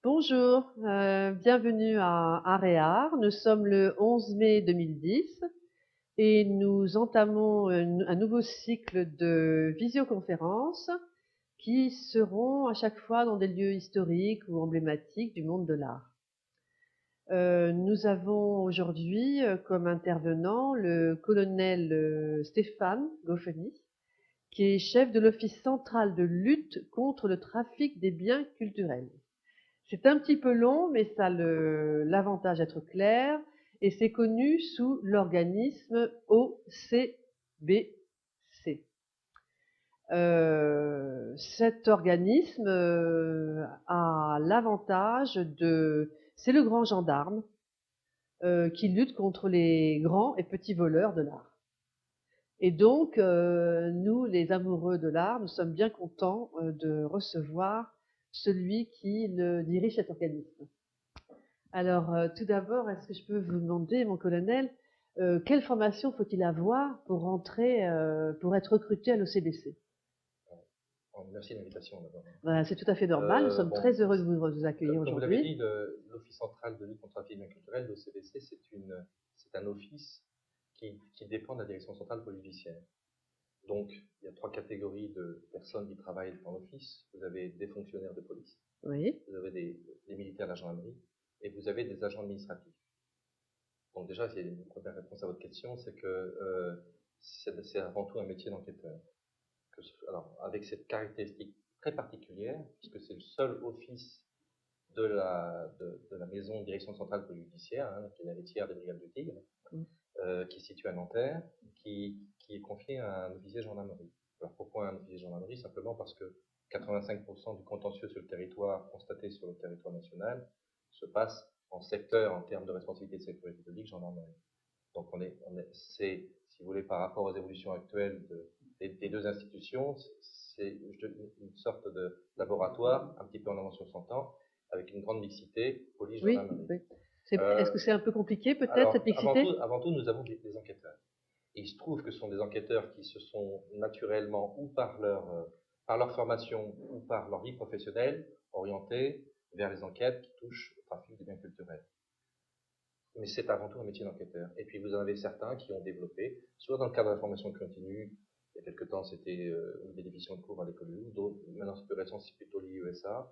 Bonjour, bienvenue à Aréar. Nous sommes le 11 mai 2010 et nous entamons un nouveau cycle de visioconférences qui seront à chaque fois dans des lieux historiques ou emblématiques du monde de l'art. Nous avons aujourd'hui comme intervenant le colonel Stéphane Goffeny, qui est chef de l'Office central de lutte contre le trafic des biens culturels. C'est un petit peu long, mais ça a l'avantage d'être clair, et c'est connu sous l'organisme OCBC. Cet organisme a l'avantage c'est le grand gendarme qui lutte contre les grands et petits voleurs de l'art. Et donc, nous, les amoureux de l'art, nous sommes bien contents de recevoir celui qui dirige cet organisme. Alors, tout d'abord, est-ce que je peux vous demander, mon colonel, quelle formation faut-il avoir pour rentrer, pour être recruté à l'OCBC? Merci de l'invitation d'abord. Voilà, c'est tout à fait normal. Nous sommes très heureux de vous accueillir Comme vous l'avez aujourd'hui. dit, l'Office central de lutte contre le trafic de biens culturels, l'OCBC, c'est un office qui dépend de la direction centrale de police judiciaire. Donc, il y a trois catégories de personnes qui travaillent dans l'office. Vous avez des fonctionnaires de police, Oui, vous avez des militaires de la gendarmerie, et vous avez des agents administratifs. Donc déjà, c'est une première réponse à votre question, c'est que c'est avant tout un métier d'enquêteur. Alors, avec cette caractéristique très particulière, puisque c'est le seul office de la maison de direction centrale police judiciaire, qui est la laitière des brigades du Tigre, qui est située à Nanterre, qui est confiée à un officier de gendarmerie. Alors pourquoi un officier de gendarmerie? Simplement parce que 85% du contentieux sur le territoire, constaté sur le territoire national, se passe en secteur, en termes de responsabilité de sécurité publique, gendarmerie. Donc c'est, si vous voulez, par rapport aux évolutions actuelles des deux institutions, c'est une sorte de laboratoire, un petit peu en avance sur son temps, avec une grande mixité, police, oui, gendarmerie. oui. Est-ce que c'est un peu compliqué, peut-être, cette Alors, mixité? avant tout, nous avons des enquêteurs. Et il se trouve que ce sont des enquêteurs qui se sont naturellement, ou par leur formation, ou par leur vie professionnelle, orientés vers les enquêtes qui touchent au trafic des biens culturels. Mais c'est avant tout un métier d'enquêteur. Et puis vous en avez certains qui ont développé, soit dans le cadre de la formation continue, il y a quelque temps c'était des divisions de cours à l'école de Lille, d'autres, maintenant c'est plus récent, c'est plutôt l'IESA,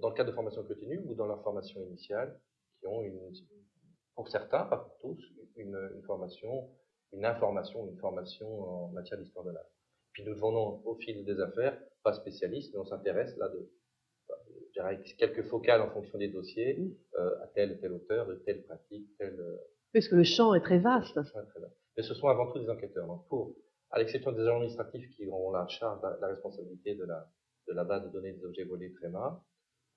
dans le cadre de formation continue ou dans leur formation initiale, qui ont pour certains, pas pour tous, une formation, une information, une formation en matière d'histoire de l'art. Puis nous devenons au fil des affaires, pas spécialistes, mais on s'intéresse là avec quelques focales en fonction des dossiers, à tel et tel auteur, de telle pratique, Puisque le champ est très vaste. Mais ce sont avant tout des enquêteurs. Donc à l'exception des agents administratifs qui auront la charge, la responsabilité de la base de données des objets volés TREMA,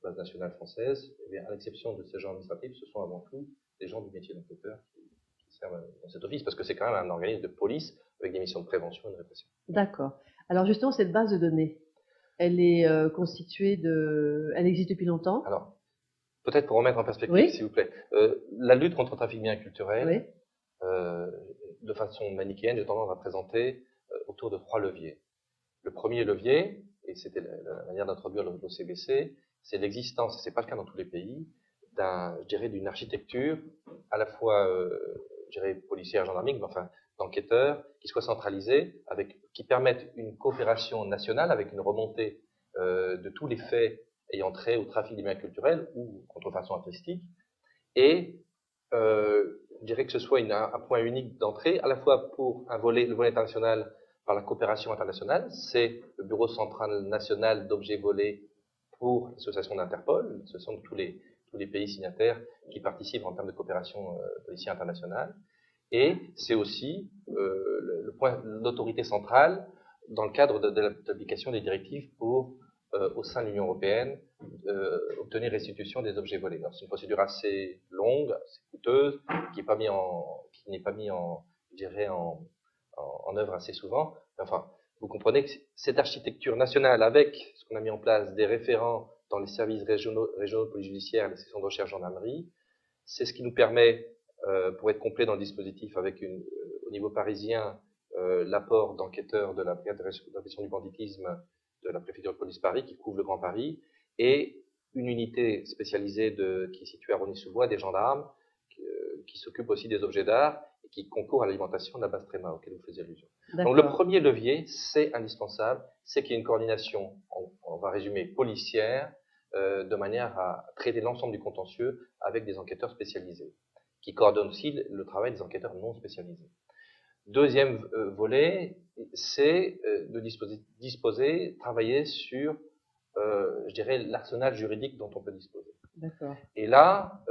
base nationale française, eh bien, à l'exception de ces agents administratifs, ce sont avant tout des gens du métier d'enquêteur qui servent dans cet office, parce que c'est quand même un organisme de police avec des missions de prévention et de répression. D'accord. Alors justement, cette base de données, elle est elle existe depuis longtemps? Alors, peut-être pour remettre en perspective, Oui, s'il vous plaît, la lutte contre le trafic bien culturel, oui, de façon manichéenne, j'ai tendance à présenter autour de trois leviers. Le premier levier, et c'était la manière d'introduire l'OCBC, c'est l'existence, et ce n'est pas le cas dans tous les pays, je dirais, d'une architecture à la fois, je dirais, policière, gendarmerie, mais enfin, d'enquêteurs, qui soit centralisée, qui permettent une coopération nationale avec une remontée de tous les faits ayant trait au trafic des biens culturels ou contrefaçon artistique, et je dirais que ce soit un point unique d'entrée, à la fois pour le volet international par la coopération internationale, c'est le Bureau central national d'objets volés pour l'association d'Interpol, ce sont tous les pays signataires qui participent en termes de coopération policière internationale, et c'est aussi le point d'autorité centrale dans le cadre de l'application des directives pour, au sein de l'Union européenne, obtenir restitution des objets volés. C'est une procédure assez longue, assez coûteuse, qui n'est pas mis en, je dirais, en œuvre assez souvent. Enfin, vous comprenez que cette architecture nationale, avec ce qu'on a mis en place, des référents dans les services régionaux de police judiciaire, les sections de recherche gendarmerie, c'est ce qui nous permet, pour être complet dans le dispositif, avec au niveau parisien, l'apport d'enquêteurs de la brigade de répression du banditisme de la préfecture de police Paris, qui couvre le Grand Paris, et une unité spécialisée qui est située à Rosny-sous-Bois, des gendarmes, qui s'occupent aussi des objets d'art et qui concourent à l'alimentation de la base Tréma, auquel vous faisiez allusion. Donc le premier levier, c'est indispensable, c'est qu'il y ait une coordination, on va résumer, policière, de manière à traiter l'ensemble du contentieux avec des enquêteurs spécialisés, qui coordonnent aussi le travail des enquêteurs non spécialisés. Deuxième volet, c'est de disposer, travailler sur, je dirais, l'arsenal juridique dont on peut disposer. Et là,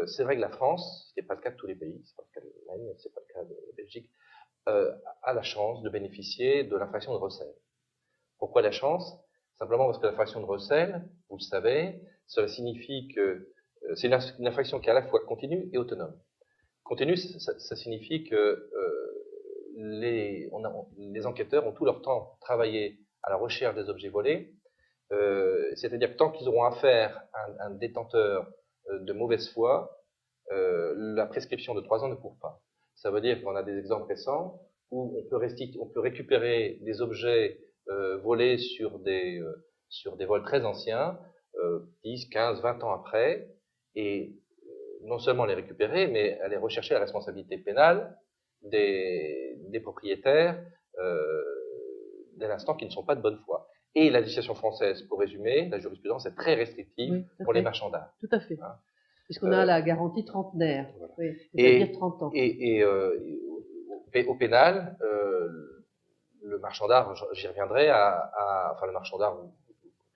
c'est vrai que la France, ce n'est pas le cas de tous les pays, c'est pas le cas de l'Allemagne, c'est pas le cas de la Belgique, a la chance de bénéficier de l'infraction de recel. Pourquoi la chance? Simplement parce que l'infraction de recel, vous le savez, cela signifie que c'est une infraction qui est à la fois continue et autonome. Continue, ça signifie que les enquêteurs ont tout leur temps travaillé à la recherche des objets volés, c'est-à-dire que tant qu'ils auront affaire à un détenteur de mauvaise foi, la prescription de 3 ans ne court pas. Ça veut dire qu'on a des exemples récents où on peut récupérer des objets volés sur des vols très anciens, 10, 15, 20 ans après, et non seulement les récupérer, mais aller rechercher la responsabilité pénale des propriétaires dès l'instant qu'ils ne sont pas de bonne foi. Et la législation française, pour résumer, la jurisprudence est très restrictive pour les marchands d'art. Tout à fait. Hein, puisqu'on a la garantie trentenaire, voilà. Oui, c'est-à-dire 30 ans. Au pénal, le marchand d'art, j'y reviendrai, enfin le marchand d'art ou le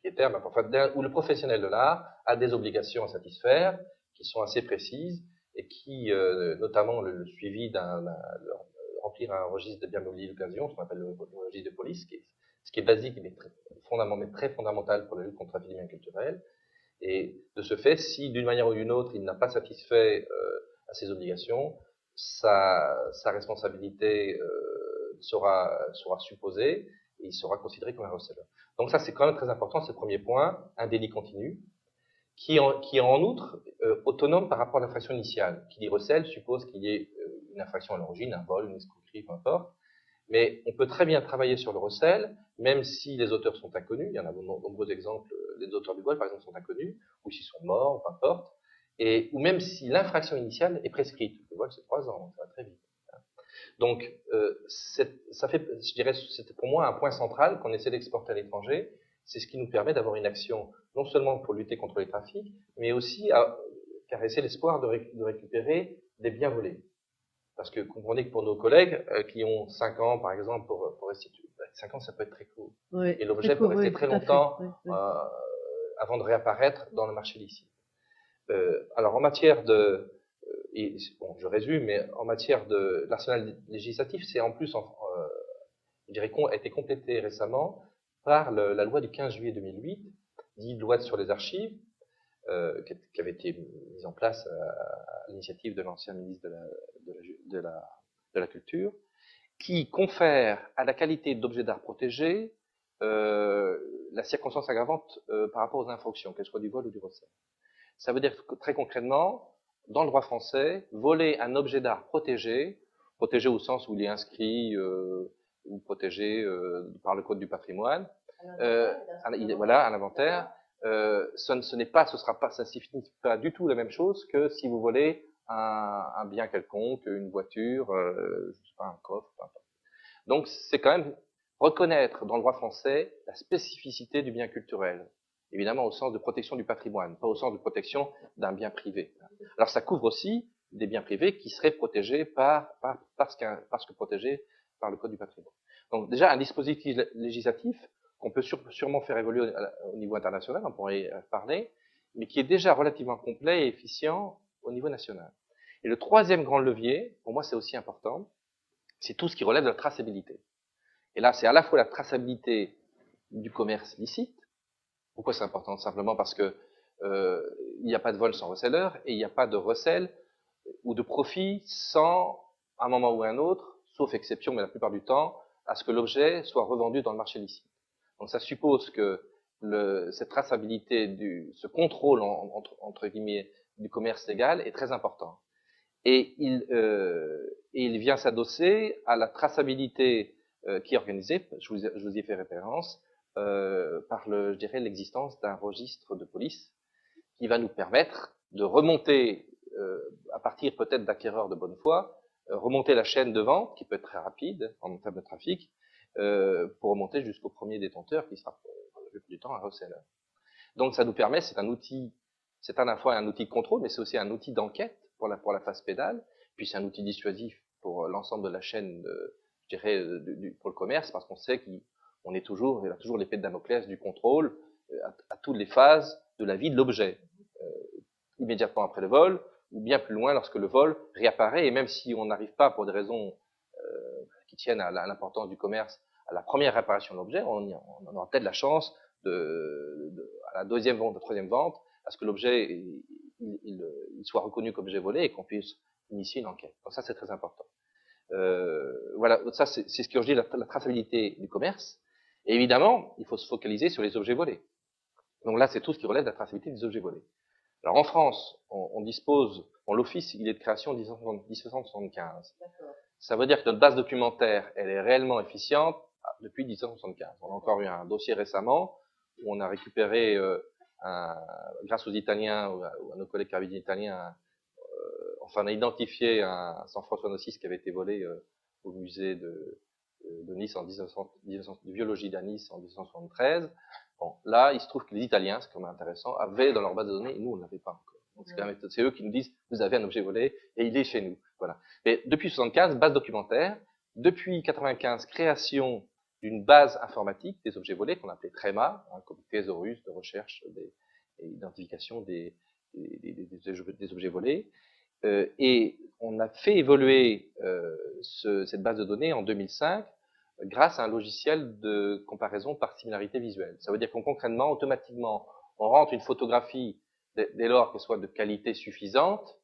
propriétaire, mais enfin, ou le professionnel de l'art a des obligations à satisfaire qui sont assez précises et qui, notamment le suivi remplir un registre de biens mobiliers d'occasion, ce qu'on appelle le registre de police, ce qui est basique mais très fondamental pour la lutte contre le trafic des biens culturels. Et de ce fait, si d'une manière ou d'une autre il n'a pas satisfait à ses obligations, sa responsabilité sera supposée et il sera considéré comme un receleur. Donc ça, c'est quand même très important, c'est le premier point, un délit continu, qui est en outre autonome par rapport à l'infraction initiale. Qui dit recel suppose qu'il y ait une infraction à l'origine, un vol, une escroquerie, peu importe. Mais on peut très bien travailler sur le recel, même si les auteurs sont inconnus. Il y en a de nombreux exemples. Les auteurs du vol, par exemple, sont inconnus, ou s'ils sont morts, peu importe. Ou même si l'infraction initiale est prescrite. Le vol, c'est 3 ans, ça va très vite. Donc, ça fait, je dirais, c'était pour moi un point central qu'on essaie d'exporter à l'étranger. C'est ce qui nous permet d'avoir une action, non seulement pour lutter contre les trafics, mais aussi à caresser l'espoir de récupérer des biens volés. Parce que comprenez que pour nos collègues qui ont 5 ans, par exemple, pour restituer, 5 ans, ça peut être très court. Oui, et l'objet peut rester très longtemps avant de réapparaître dans le marché licite. Alors, en matière de... bon, je résume, mais en matière de l'arsenal législatif, c'est en plus, je dirais, a été complété récemment par la loi du 15 juillet 2008, dite loi sur les archives, qui avait été mise en place à l'initiative de l'ancien ministre de la Culture, qui confère à la qualité d'objet d'art protégé la circonstance aggravante par rapport aux infractions, qu'elles soient du vol ou du recel. Ça veut dire que, très concrètement, dans le droit français, voler un objet d'art protégé au sens où il est inscrit ou protégé par le Code du patrimoine, voilà, à l'inventaire, ça ne signifie pas du tout la même chose que si vous volez un bien quelconque, une voiture, je sais pas, un coffre, peu importe. Donc c'est quand même reconnaître dans le droit français la spécificité du bien culturel, évidemment au sens de protection du patrimoine, pas au sens de protection d'un bien privé. Alors ça couvre aussi des biens privés qui seraient protégés parce que protégés par le Code du patrimoine. Donc déjà un dispositif législatif qu'on peut sûrement faire évoluer au niveau international, on pourrait parler, mais qui est déjà relativement complet et efficient au niveau national. Et le troisième grand levier, pour moi c'est aussi important, c'est tout ce qui relève de la traçabilité. Et là, c'est à la fois la traçabilité du commerce licite. Pourquoi c'est important? Simplement parce que il n'y a pas de vol sans receleur et il n'y a pas de recel ou de profit sans, à un moment ou à un autre, sauf exception, mais la plupart du temps, à ce que l'objet soit revendu dans le marché licite. Donc ça suppose que cette traçabilité, ce contrôle entre guillemets du commerce légal est très important. Et il vient s'adosser à la traçabilité qui est organisée, je vous y ai fait référence, par je dirais l'existence d'un registre de police qui va nous permettre de remonter, à partir peut-être d'acquéreurs de bonne foi, remonter la chaîne de vente, qui peut être très rapide en termes de trafic, pour remonter jusqu'au premier détenteur, qui sera le plus du temps un reseller. Donc ça nous permet, c'est un outil, c'est à la fois un outil de contrôle, mais c'est aussi un outil d'enquête pour la phase pédale, puis c'est un outil dissuasif pour l'ensemble de la chaîne, je dirais, pour le commerce, parce qu'on sait qu'on est toujours, il y a toujours l'épée de Damoclès du contrôle à toutes les phases de la vie de l'objet, immédiatement après le vol, ou bien plus loin lorsque le vol réapparaît, et même si on n'arrive pas pour des raisons qui tiennent à l'importance du commerce, à la première réparation de l'objet, on aura peut-être la chance à la deuxième vente, à la troisième vente, à ce que l'objet il soit reconnu comme objet volé et qu'on puisse initier une enquête. Donc ça, c'est très important. Voilà, ça c'est ce qui régit la traçabilité du commerce. Et évidemment, il faut se focaliser sur les objets volés. Donc là, c'est tout ce qui relève de la traçabilité des objets volés. Alors en France, on dispose, l'office, il est de création en 1975. Ça veut dire que notre base documentaire, elle est réellement efficiente depuis 1975. On a encore eu un dossier récemment où on a récupéré, grâce aux Italiens ou à nos collègues carabiniers italiens, enfin on a identifié un San François d'Assise qui avait été volé au musée de Nice de biologie d'à Nice en 1973. Bon, là, il se trouve que les Italiens, c'est quand même intéressant, avaient dans leur base de données, et nous, on ne l'avait pas encore. Donc, c'est eux qui nous disent, vous avez un objet volé, et il est chez nous. Voilà. Mais depuis 75, base documentaire. Depuis 95, création d'une base informatique des objets volés, qu'on appelait TREMA, un comité Thésaurus de recherche et d'identification des objets volés. Et on a fait évoluer cette base de données en 2005 grâce à un logiciel de comparaison par similarité visuelle. Ça veut dire qu'on concrètement, automatiquement, on rentre une photographie dès lors qu'elle soit de qualité suffisante.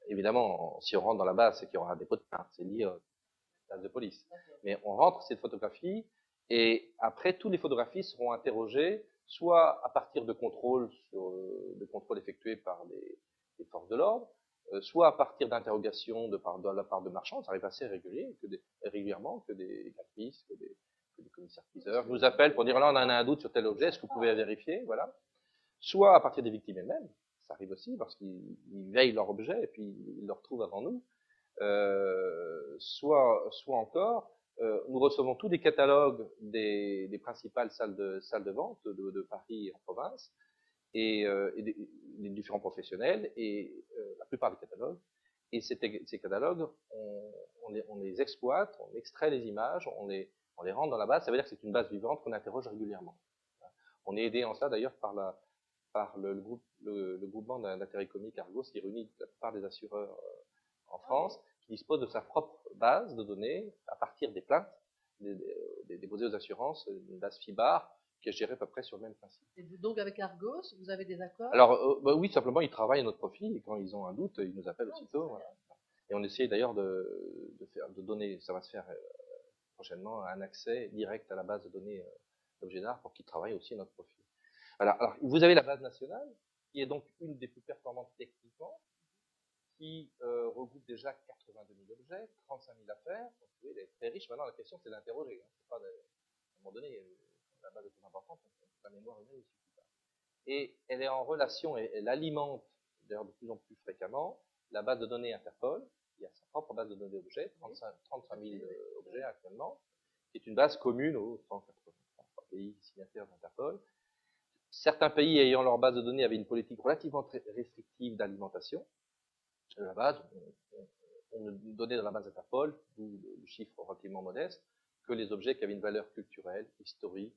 Évidemment, si on rentre dans la base, c'est qu'il y aura un dépôt de plainte, c'est lié à la base de police. Mais on rentre cette photographie et après, toutes les photographies seront interrogées soit à partir de contrôles effectués par les forces de l'ordre, soit à partir d'interrogations de la part de marchands, ça arrive assez régulièrement, que des caprices, que des commissaires-priseurs nous appellent pour dire là on a un doute sur tel objet, est-ce que vous pouvez vérifier, voilà. Soit à partir des victimes elles-mêmes, ça arrive aussi parce qu'ils veillent leur objet et puis ils le retrouvent avant nous. Soit encore, nous recevons tous les catalogues des principales salles de vente de Paris et en province, et des différents professionnels, et la plupart des catalogues. Et ces catalogues, on les exploite, on extrait les images, on les rentre dans la base. Ça veut dire que c'est une base vivante qu'on interroge régulièrement. On est aidé en ça d'ailleurs par le groupement d'intérêt économique Argos, qui réunit la plupart des assureurs en France, qui dispose de sa propre base de données à partir des plaintes déposées aux assurances, une base FIBAR, qui est gérée à peu près sur le même principe. Et donc avec Argos, vous avez des accords? Alors oui, simplement ils travaillent à notre profil et quand ils ont un doute, ils nous appellent aussitôt. Voilà. Et on essaie d'ailleurs de donner, ça va se faire prochainement, un accès direct à la base de données d'objets d'art pour qu'ils travaillent aussi à notre profil. Voilà. Alors vous avez la base nationale qui est donc une des plus performantes techniquement, qui regroupe déjà 82 000 objets, 35 000 affaires. Donc, vous voyez, elle est très riche. Maintenant, la question, c'est d'interroger. Hein. À un moment donné, la base est très importante, la mémoire humaine ne suffit pas. Et elle est en relation, et elle alimente, d'ailleurs de plus en plus fréquemment, la base de données Interpol. Il y a sa propre base de données objets, 35 000 objets actuellement, qui est une base commune aux 183 pays signataires d'Interpol. Certains pays ayant leur base de données avaient une politique relativement restrictive d'alimentation. La base, on ne donnait dans la base Interpol, d'où le chiffre relativement modeste, que les objets qui avaient une valeur culturelle, historique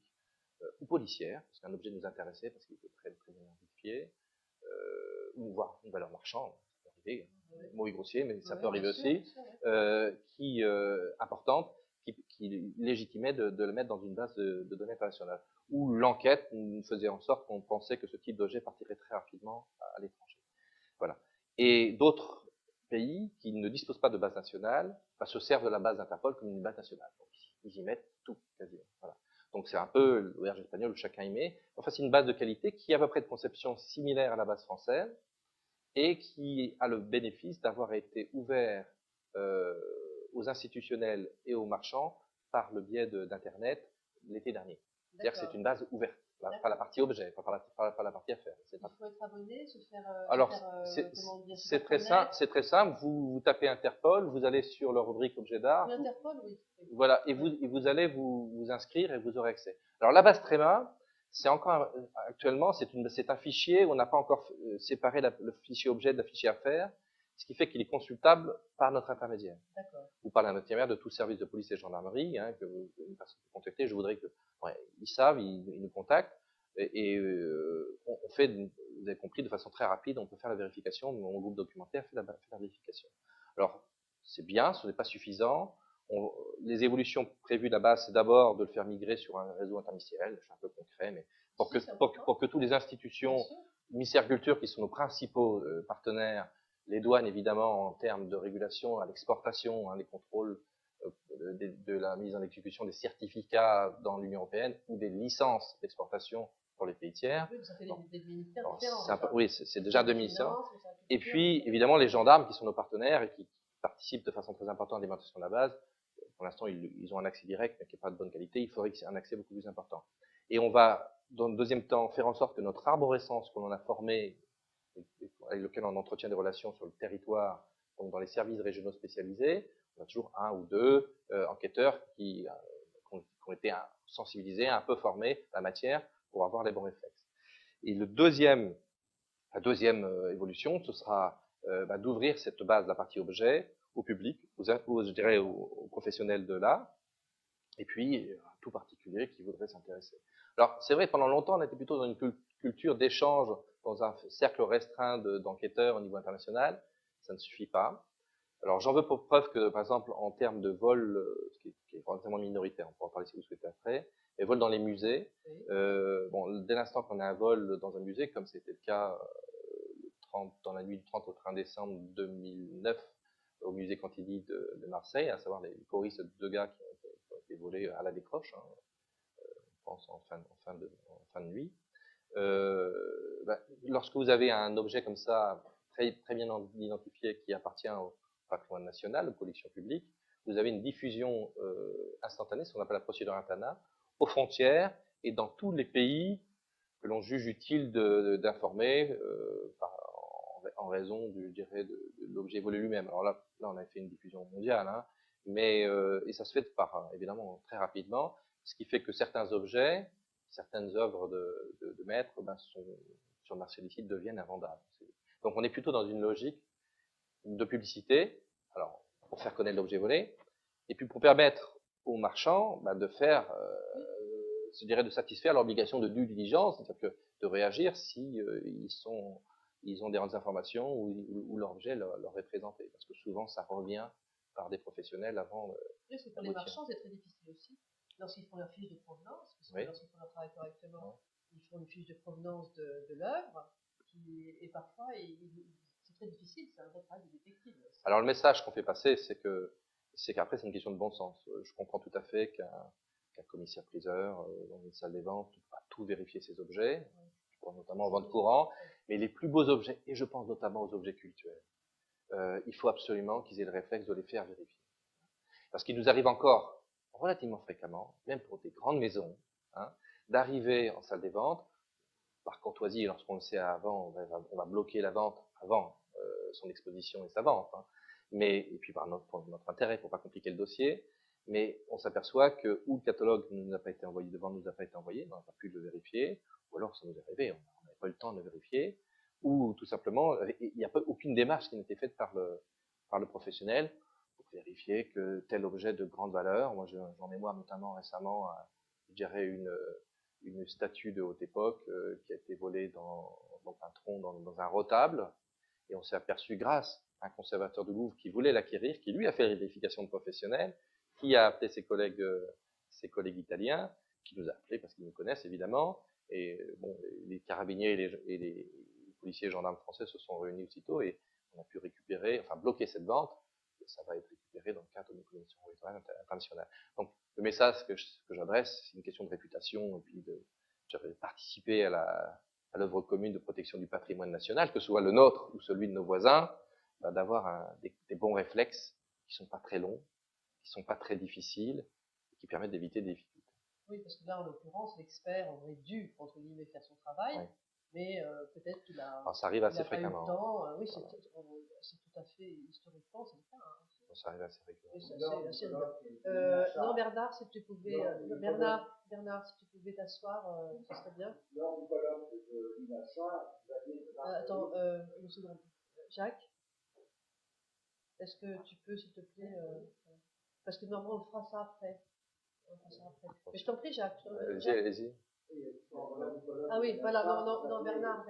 ou policière, parce qu'un objet nous intéressait parce qu'il était très, très bien identifié, ou voire une valeur marchande, ça peut arriver, mot grossier, mais ça peut arriver aussi, importante, qui légitimait de le mettre dans une base de données internationale, où l'enquête faisait en sorte qu'on pensait que ce type d'objet partirait très rapidement à l'étranger. Voilà. Et d'autres pays qui ne disposent pas de base nationale se servent de la base d'Interpol comme une base nationale. Donc, ils y mettent tout, quasiment. Voilà. Donc, c'est un peu l'auberge espagnole où chacun y met. Enfin, c'est une base de qualité qui a à peu près de conception similaire à la base française et qui a le bénéfice d'avoir été ouvert aux institutionnels et aux marchands par le biais d'Internet l'été dernier. C'est-à-dire que c'est une base ouverte. pas la partie objet, pas la partie affaire. Il faut être abonné, Alors, comment dire, c'est très simple. Vous tapez Interpol, vous allez sur leur rubrique objet d'art. Oui, Interpol, oui. Voilà, et vous allez vous inscrire et vous aurez accès. Alors la base Tréma, c'est encore actuellement, c'est un fichier où on n'a pas encore séparé le fichier objet de la fichier affaires, ce qui fait qu'il est consultable par notre intermédiaire. Ou par l'intermédiaire de tout service de police et gendarmerie, que une personne peut contacter. Je voudrais que, ils savent, ils nous contactent, et on fait, vous avez compris, de façon très rapide, on peut faire la vérification. Mon groupe documentaire fait la vérification. Alors, c'est bien, ce n'est pas suffisant. Les évolutions prévues là-bas, c'est d'abord de le faire migrer sur un réseau interministériel. Je suis un peu concret, mais pour que toutes les institutions, ministère de la Culture, qui sont nos principaux partenaires, les douanes évidemment en termes de régulation à l'exportation, les contrôles de la mise en exécution des certificats dans l'Union européenne ou des licences d'exportation pour les pays tiers. Oui, ça fait des ministères différents. Oui, c'est déjà deux ministères. Et puis évidemment les gendarmes qui sont nos partenaires et qui participent de façon très importante à l'alimentation de la base. Pour l'instant, ils ont un accès direct, mais qui n'est pas de bonne qualité. Il faudrait qu'il y ait un accès beaucoup plus important. Et on va, dans le deuxième temps, faire en sorte que notre arborescence qu'on en a formé, avec lequel on entretient des relations sur le territoire, donc dans les services régionaux spécialisés, on a toujours un ou deux enquêteurs qui ont été sensibilisés, un peu formés à la matière pour avoir les bons réflexes. Et la deuxième évolution, ce sera d'ouvrir cette base de la partie objet au public, je dirais aux professionnels de l'art, et puis à tout particulier qui voudrait s'intéresser. Alors c'est vrai, pendant longtemps on était plutôt dans une culture d'échange dans un cercle restreint d'enquêteurs au niveau international, ça ne suffit pas. Alors j'en veux pour preuve que par exemple en termes de vol, ce qui est relativement minoritaire, on peut en parler si vous souhaitez après, les vols dans les musées, dès l'instant qu'on a un vol dans un musée, comme c'était le cas dans la nuit du 30 au 31 décembre 2009 au musée Cantilly de Marseille, à savoir les choristes de deux gars qui ont été volés à la décroche, je pense en fin de nuit. Lorsque vous avez un objet comme ça, très bien identifié, qui appartient au patrimoine national, aux collections publiques, vous avez une diffusion instantanée, ce qu'on appelle la procédure Intana, aux frontières et dans tous les pays que l'on juge utile d'informer en raison, je dirais, de l'objet volé lui-même. Alors là, on a fait une diffusion mondiale, mais et ça se fait évidemment très rapidement, ce qui fait que certains objets, certaines œuvres de maîtres, sur le marché licite deviennent invendables. Donc on est plutôt dans une logique de publicité, alors pour faire connaître l'objet volé, et puis pour permettre aux marchands de faire, je dirais, de satisfaire l'obligation de due diligence, c'est-à-dire que de réagir si ils ont des informations où l'objet leur est présenté, parce que souvent ça revient par des professionnels avant. Oui, pour les marchands, c'est très difficile aussi, lorsqu'ils font leur fiche de provenance, parce que lorsqu'ils font leur travail correctement, ils font une fiche de provenance de l'œuvre, et parfois, c'est très difficile, c'est un vrai travail de détective. Alors le message qu'on fait passer, c'est qu'après c'est une question de bon sens. Je comprends tout à fait qu'un commissaire-priseur dans une salle des ventes ne peut pas tout vérifier ses objets, je pense notamment en vente courant, mais les plus beaux objets, et je pense notamment aux objets cultuels, il faut absolument qu'ils aient le réflexe de les faire vérifier. Parce qu'il nous arrive encore relativement fréquemment, même pour des grandes maisons, d'arriver en salle des ventes, par courtoisie, lorsqu'on le sait avant, on va bloquer la vente avant son exposition et sa vente, et puis pour notre intérêt, pour pas compliquer le dossier, mais on s'aperçoit que ou le catalogue ne nous a pas été envoyé, devant nous a pas été envoyé, on n'a pas pu le vérifier, ou alors ça nous est arrivé, on n'avait pas eu le temps de le vérifier, ou tout simplement, il n'y a pas aucune démarche qui n'a été faite par le professionnel pour vérifier que tel objet de grande valeur, moi j'en mémoire notamment récemment, je dirais une statue de haute époque qui a été volée dans un tronc, dans un retable, et on s'est aperçu grâce à un conservateur du Louvre qui voulait l'acquérir, qui lui a fait la vérification de professionnel, qui a appelé ses collègues italiens, qui nous a appelés parce qu'ils nous connaissent évidemment, et les carabiniers et les policiers et gendarmes français se sont réunis aussitôt et on a pu bloquer cette vente, et ça va être récupéré dans le cadre de nos commissions internationales. Donc le message que j'adresse, c'est une question de réputation et puis de participer à l'œuvre commune de protection du patrimoine national, que ce soit le nôtre ou celui de nos voisins, d'avoir des bons réflexes qui ne sont pas très longs, qui ne sont pas très difficiles, et qui permettent d'éviter des difficultés. Oui, parce que là, en l'occurrence, l'expert aurait dû, entre guillemets, faire son travail, Oui. mais peut-être qu'il a, Alors, ça arrive il assez a pas eu le fréquemment. temps. Oui, Voilà. c'est tout à fait historiquement, c'est le cas. Hein. Ça arrive assez fréquemment. Oui, c'est assez non, Bernard, si tu pouvais, Bernard, si tu pouvais t'asseoir, ce serait bien. Lors du colloque de l'INACHA, vous aviez une Attends, une seconde. Jacques, est-ce que tu peux, s'il te plaît, parce que normalement, on fera ça après. Mais je t'en prie, Jacques. Allez-y, allez-y. Ah oui, voilà, non, Bernard.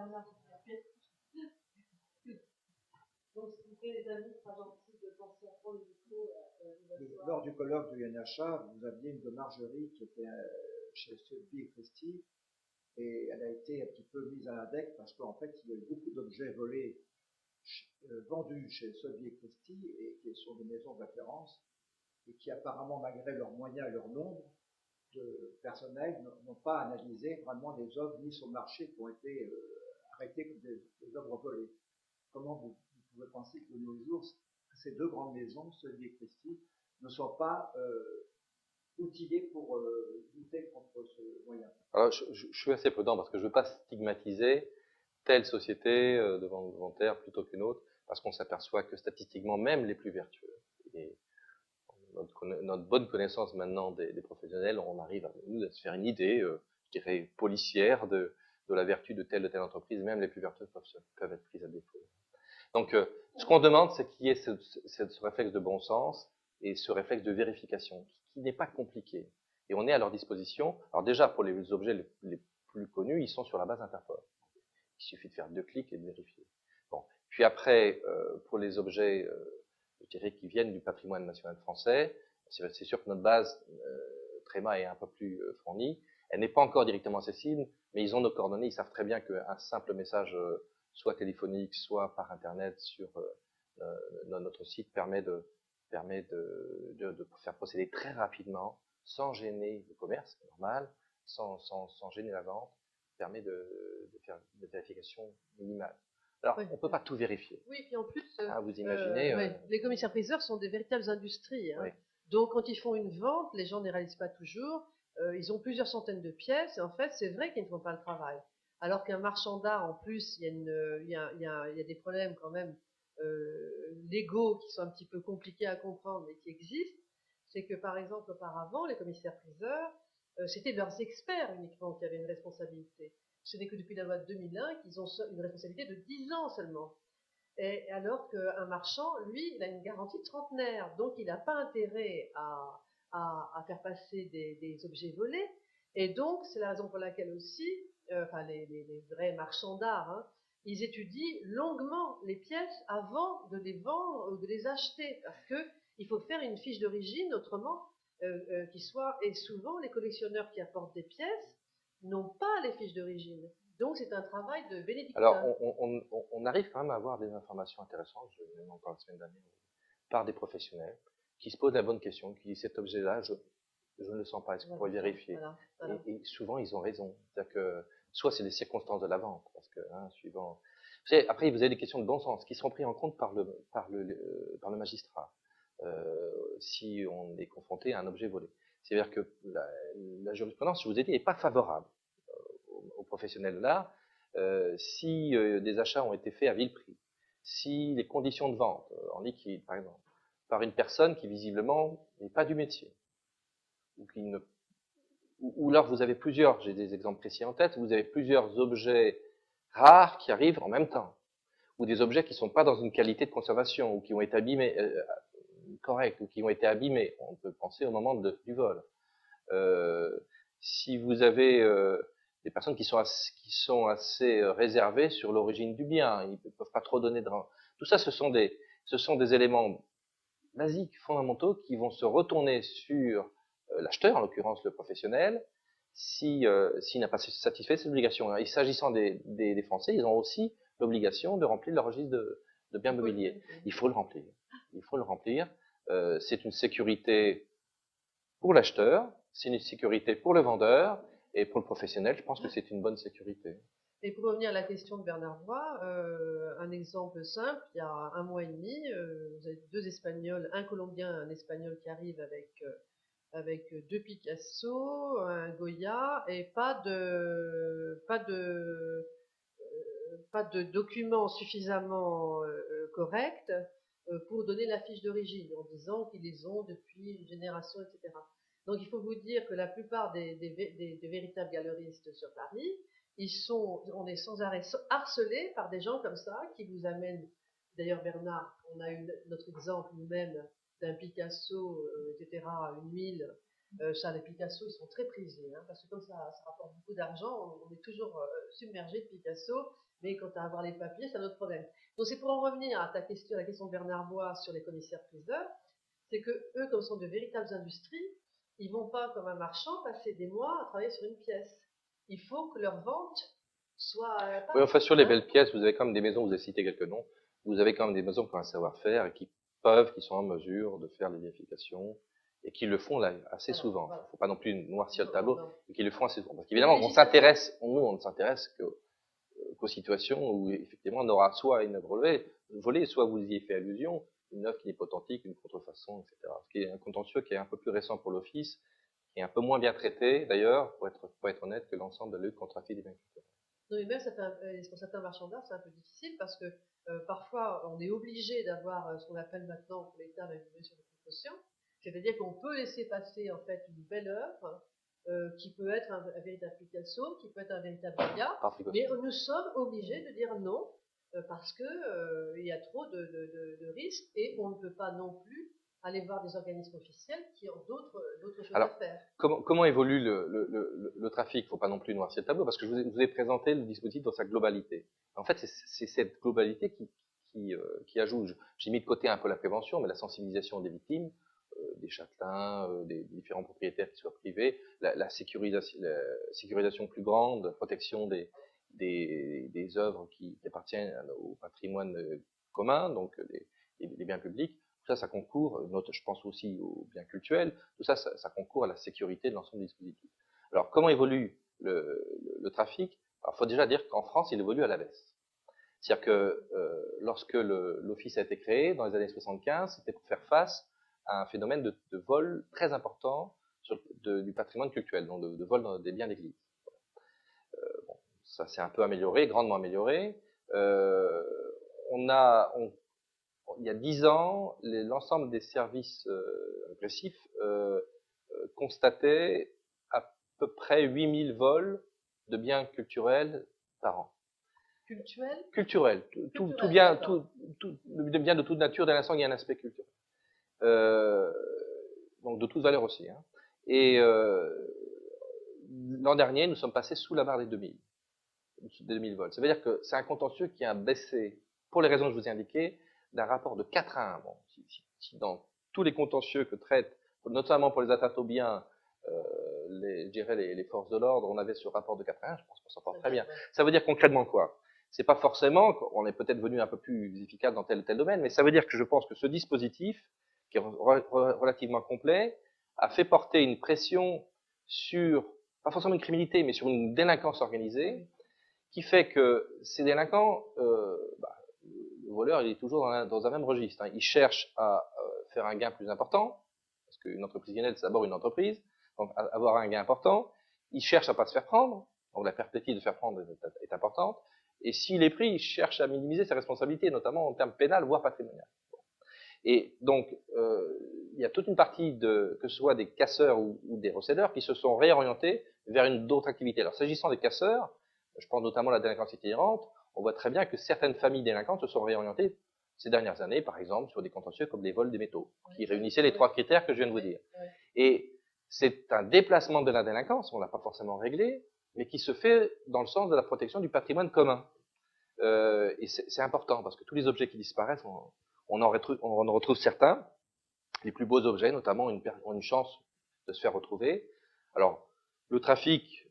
Donc, s'il vous plaît, les amis, ce sera gentil de penser à prendre le micro. Lors du colloque de l'INACHA, vous aviez une de Marjorie qui était chez Sotheby et Christie, et elle a été un petit peu mise à l'index parce qu'en fait, il y a eu beaucoup d'objets volés vendus chez Sotheby et Christie et qui sont des maisons de référence et qui apparemment, malgré leurs moyens et leur nombre de personnel, n'ont pas analysé vraiment les œuvres mises sur le marché qui ont été arrêtées comme des œuvres volées. Comment vous pouvez penser que de nos jours, ces deux grandes maisons, Sotheby et Christie, ne sont pas outillées pour lutter contre ce moyen? Alors, je suis assez prudent parce que je ne veux pas stigmatiser telle société devant terre plutôt qu'une autre, parce qu'on s'aperçoit que statistiquement, même les plus vertueux, et notre bonne connaissance maintenant des professionnels, on arrive à se faire une idée, je dirais, policière de la vertu de telle ou telle entreprise, même les plus vertueuses peuvent être prises à défaut. Donc, ce qu'on demande, c'est qu'il y ait ce réflexe de bon sens et ce réflexe de vérification, qui n'est pas compliqué. Et on est à leur disposition. Alors déjà, pour les objets les plus connus, ils sont sur la base Interpol. Il suffit de faire 2 clics et de vérifier. Bon. Puis après, pour les objets, je dirais, qui viennent du patrimoine national français, c'est sûr que notre base Tréma est un peu plus fournie. Elle n'est pas encore directement accessible, mais ils ont nos coordonnées. Ils savent très bien qu'un simple message, soit téléphonique, soit par Internet, sur notre site, permet de faire procéder très rapidement, sans gêner le commerce, c'est normal, sans gêner la vente, permet de faire une vérification minimale. Alors, on ne peut pas tout vérifier. Oui, puis en plus, vous imaginez. les commissaires-priseurs sont des véritables industries. Hein. Oui. Donc, quand ils font une vente, les gens ne réalisent pas toujours. Ils ont plusieurs centaines de pièces, et en fait, c'est vrai qu'ils ne font pas le travail. Alors qu'un marchand d'art, en plus, il y a des problèmes quand même légaux qui sont un petit peu compliqués à comprendre, mais qui existent. C'est que, par exemple, auparavant, les commissaires-priseurs, c'était leurs experts uniquement qui avaient une responsabilité. Ce n'est que depuis la loi de 2001 qu'ils ont une responsabilité de 10 ans seulement. Et alors qu'un marchand, lui, il a une garantie trentenaire, donc il n'a pas intérêt à faire passer des objets volés. Et donc, c'est la raison pour laquelle aussi, les vrais marchands d'art, hein, ils étudient longuement les pièces avant de les vendre ou de les acheter, parce qu'il faut faire une fiche d'origine, autrement, qui soit. Et souvent, les collectionneurs qui apportent des pièces n'ont pas les fiches d'origine. Donc, c'est un travail de bénédictin. Alors, on arrive quand même à avoir des informations intéressantes, je l'ai encore la semaine dernière, par des professionnels qui se posent la bonne question, qui disent cet objet-là, je ne le sens pas, est-ce que vous pourriez vérifier? Voilà. Et souvent, ils ont raison. C'est-à-dire que soit c'est les circonstances de la vente, parce que, suivant. Après, vous avez des questions de bon sens qui seront prises en compte par le magistrat, si on est confronté à un objet volé. C'est-à-dire que la jurisprudence, je vous ai dit, n'est pas favorable aux professionnels de l'art. Si des achats ont été faits à vil prix, si les conditions de vente en liquide, par exemple, par une personne qui visiblement n'est pas du métier, ou alors vous avez plusieurs, j'ai des exemples précis en tête, vous avez plusieurs objets rares qui arrivent en même temps, ou des objets qui ne sont pas dans une qualité de conservation, ou qui ont été abîmés, corrects, ou qui ont été abîmés. On peut penser au moment du vol. Si vous avez des personnes qui sont assez réservées sur l'origine du bien, ils ne peuvent pas trop donner de... Tout ça, ce sont des éléments basiques, fondamentaux, qui vont se retourner sur l'acheteur, en l'occurrence le professionnel, s'il n'a pas satisfait cette obligation. Et s'agissant des Français, ils ont aussi l'obligation de remplir leur registre de biens mobiliers. Il faut le remplir. Il faut le remplir. C'est une sécurité pour l'acheteur, c'est une sécurité pour le vendeur, et pour le professionnel, je pense que c'est une bonne sécurité. Et pour revenir à la question de Bernard Roy, un exemple simple, il y a un mois et demi, vous avez deux Espagnols, un Colombien et un Espagnol qui arrivent avec 2 Picasso, un Goya et pas de documents suffisamment corrects pour donner la fiche d'origine, en disant qu'ils les ont depuis une génération, etc. Donc il faut vous dire que la plupart des véritables galeristes sur Paris, on est sans arrêt harcelés par des gens comme ça qui vous amènent. D'ailleurs, Bernard, on a eu notre exemple nous-mêmes d'un Picasso, etc., à une mille. Ça, les Picasso, ils sont très prisés, hein, parce que comme ça rapporte beaucoup d'argent, on est toujours submergé de Picasso, mais quand tu as à avoir les papiers, c'est un autre problème. Donc c'est pour en revenir à ta question, à la question de Bernard Bois sur les commissaires-priseurs, c'est que eux, comme ce sont de véritables industries, ils vont pas, comme un marchand, passer des mois à travailler sur une pièce. Il faut que leur vente soit... Oui, enfin, sur les belles pièces, vous avez quand même des maisons, vous avez cité quelques noms, vous avez quand même des maisons qui ont un savoir-faire et qui sont en mesure de faire les vérifications et qui le font là assez souvent. Il ne faut pas non plus noircir le tableau, mais qui le font assez souvent. Parce qu'évidemment, on ne s'intéresse qu'aux situations où effectivement on aura soit une œuvre volée, soit vous y avez fait allusion, une œuvre qui n'est pas authentique, une contrefaçon, etc. Ce qui est un contentieux qui est un peu plus récent pour l'Office, qui est un peu moins bien traité d'ailleurs, pour être honnête, que l'ensemble de la lutte contre le trafic des biens culturels. Non, mais même pour certains marchands d'art, c'est un peu difficile parce que parfois on est obligé d'avoir ce qu'on appelle maintenant pour l'État une mesure de précaution, c'est-à-dire qu'on peut laisser passer en fait une belle œuvre qui peut être un véritable Picasso, qui peut être un véritable Goya, mais nous sommes obligés de dire non parce que il y a trop de risques et on ne peut pas non plus aller voir des organismes officiels qui ont d'autres choses à faire. Comment évolue le trafic? Il ne faut pas non plus noircir le tableau, parce que je vous ai présenté le dispositif dans sa globalité. En fait, c'est cette globalité qui ajoute. J'ai mis de côté un peu la prévention, mais la sensibilisation des victimes, des châtelains, des différents propriétaires qui soient privés, la sécurisation plus grande, la protection des œuvres qui appartiennent au patrimoine commun, donc les biens publics. Tout ça, ça concourt, je pense aussi aux biens cultuels, tout ça, ça concourt à la sécurité de l'ensemble des dispositifs. Alors, comment évolue le trafic? Alors, il faut déjà dire qu'en France, il évolue à la baisse. C'est-à-dire que lorsque l'Office a été créé, dans les années 75, c'était pour faire face à un phénomène de vol très important du patrimoine culturel, donc de vol dans des biens d'église. Bon, ça s'est un peu amélioré, grandement amélioré. Il y a 10 ans, l'ensemble des services répressifs constataient à peu près 8000 vols de biens culturels par an. Culturels. Tout bien de toute nature, dès l'instant il y a un aspect culturel. Donc de toute valeur aussi. Hein. Et l'an dernier, nous sommes passés sous la barre des 2000 vols. Ça veut dire que c'est un contentieux qui a baissé, pour les raisons que je vous ai indiquées, d'un rapport de 4 à 1. Bon, si dans tous les contentieux que traitent, notamment pour les atteintes aux biens, je dirais les forces de l'ordre, on avait ce rapport de 4 à 1, je pense qu'on s'en porte très bien. Ça veut dire concrètement quoi? C'est pas forcément, on est peut-être venu un peu plus efficace dans tel ou tel domaine, mais ça veut dire que je pense que ce dispositif, qui est relativement complet, a fait porter une pression sur, pas forcément une criminalité, mais sur une délinquance organisée, qui fait que ces délinquants, le voleur, il est toujours dans un même registre. Hein. Il cherche à faire un gain plus important, parce qu'une entreprise criminelle, c'est d'abord une entreprise, donc avoir un gain important. Il cherche à pas se faire prendre, donc la perspective de faire prendre est importante. Et s'il est pris, il cherche à minimiser ses responsabilités, notamment en termes pénal, voire patrimonial. Et donc, il y a toute une partie que ce soit des casseurs ou des recéleurs, qui se sont réorientés vers d'autres activités. Alors, s'agissant des casseurs, je pense notamment à la délinquance itinérante, on voit très bien que certaines familles délinquantes se sont réorientées ces dernières années, par exemple, sur des contentieux comme des vols des métaux, qui réunissaient les 3 critères que je viens de vous dire. Et c'est un déplacement de la délinquance, on ne l'a pas forcément réglé, mais qui se fait dans le sens de la protection du patrimoine commun. Et c'est important, parce que tous les objets qui disparaissent, on en retrouve certains, les plus beaux objets, notamment, ont une chance de se faire retrouver. Alors, le trafic,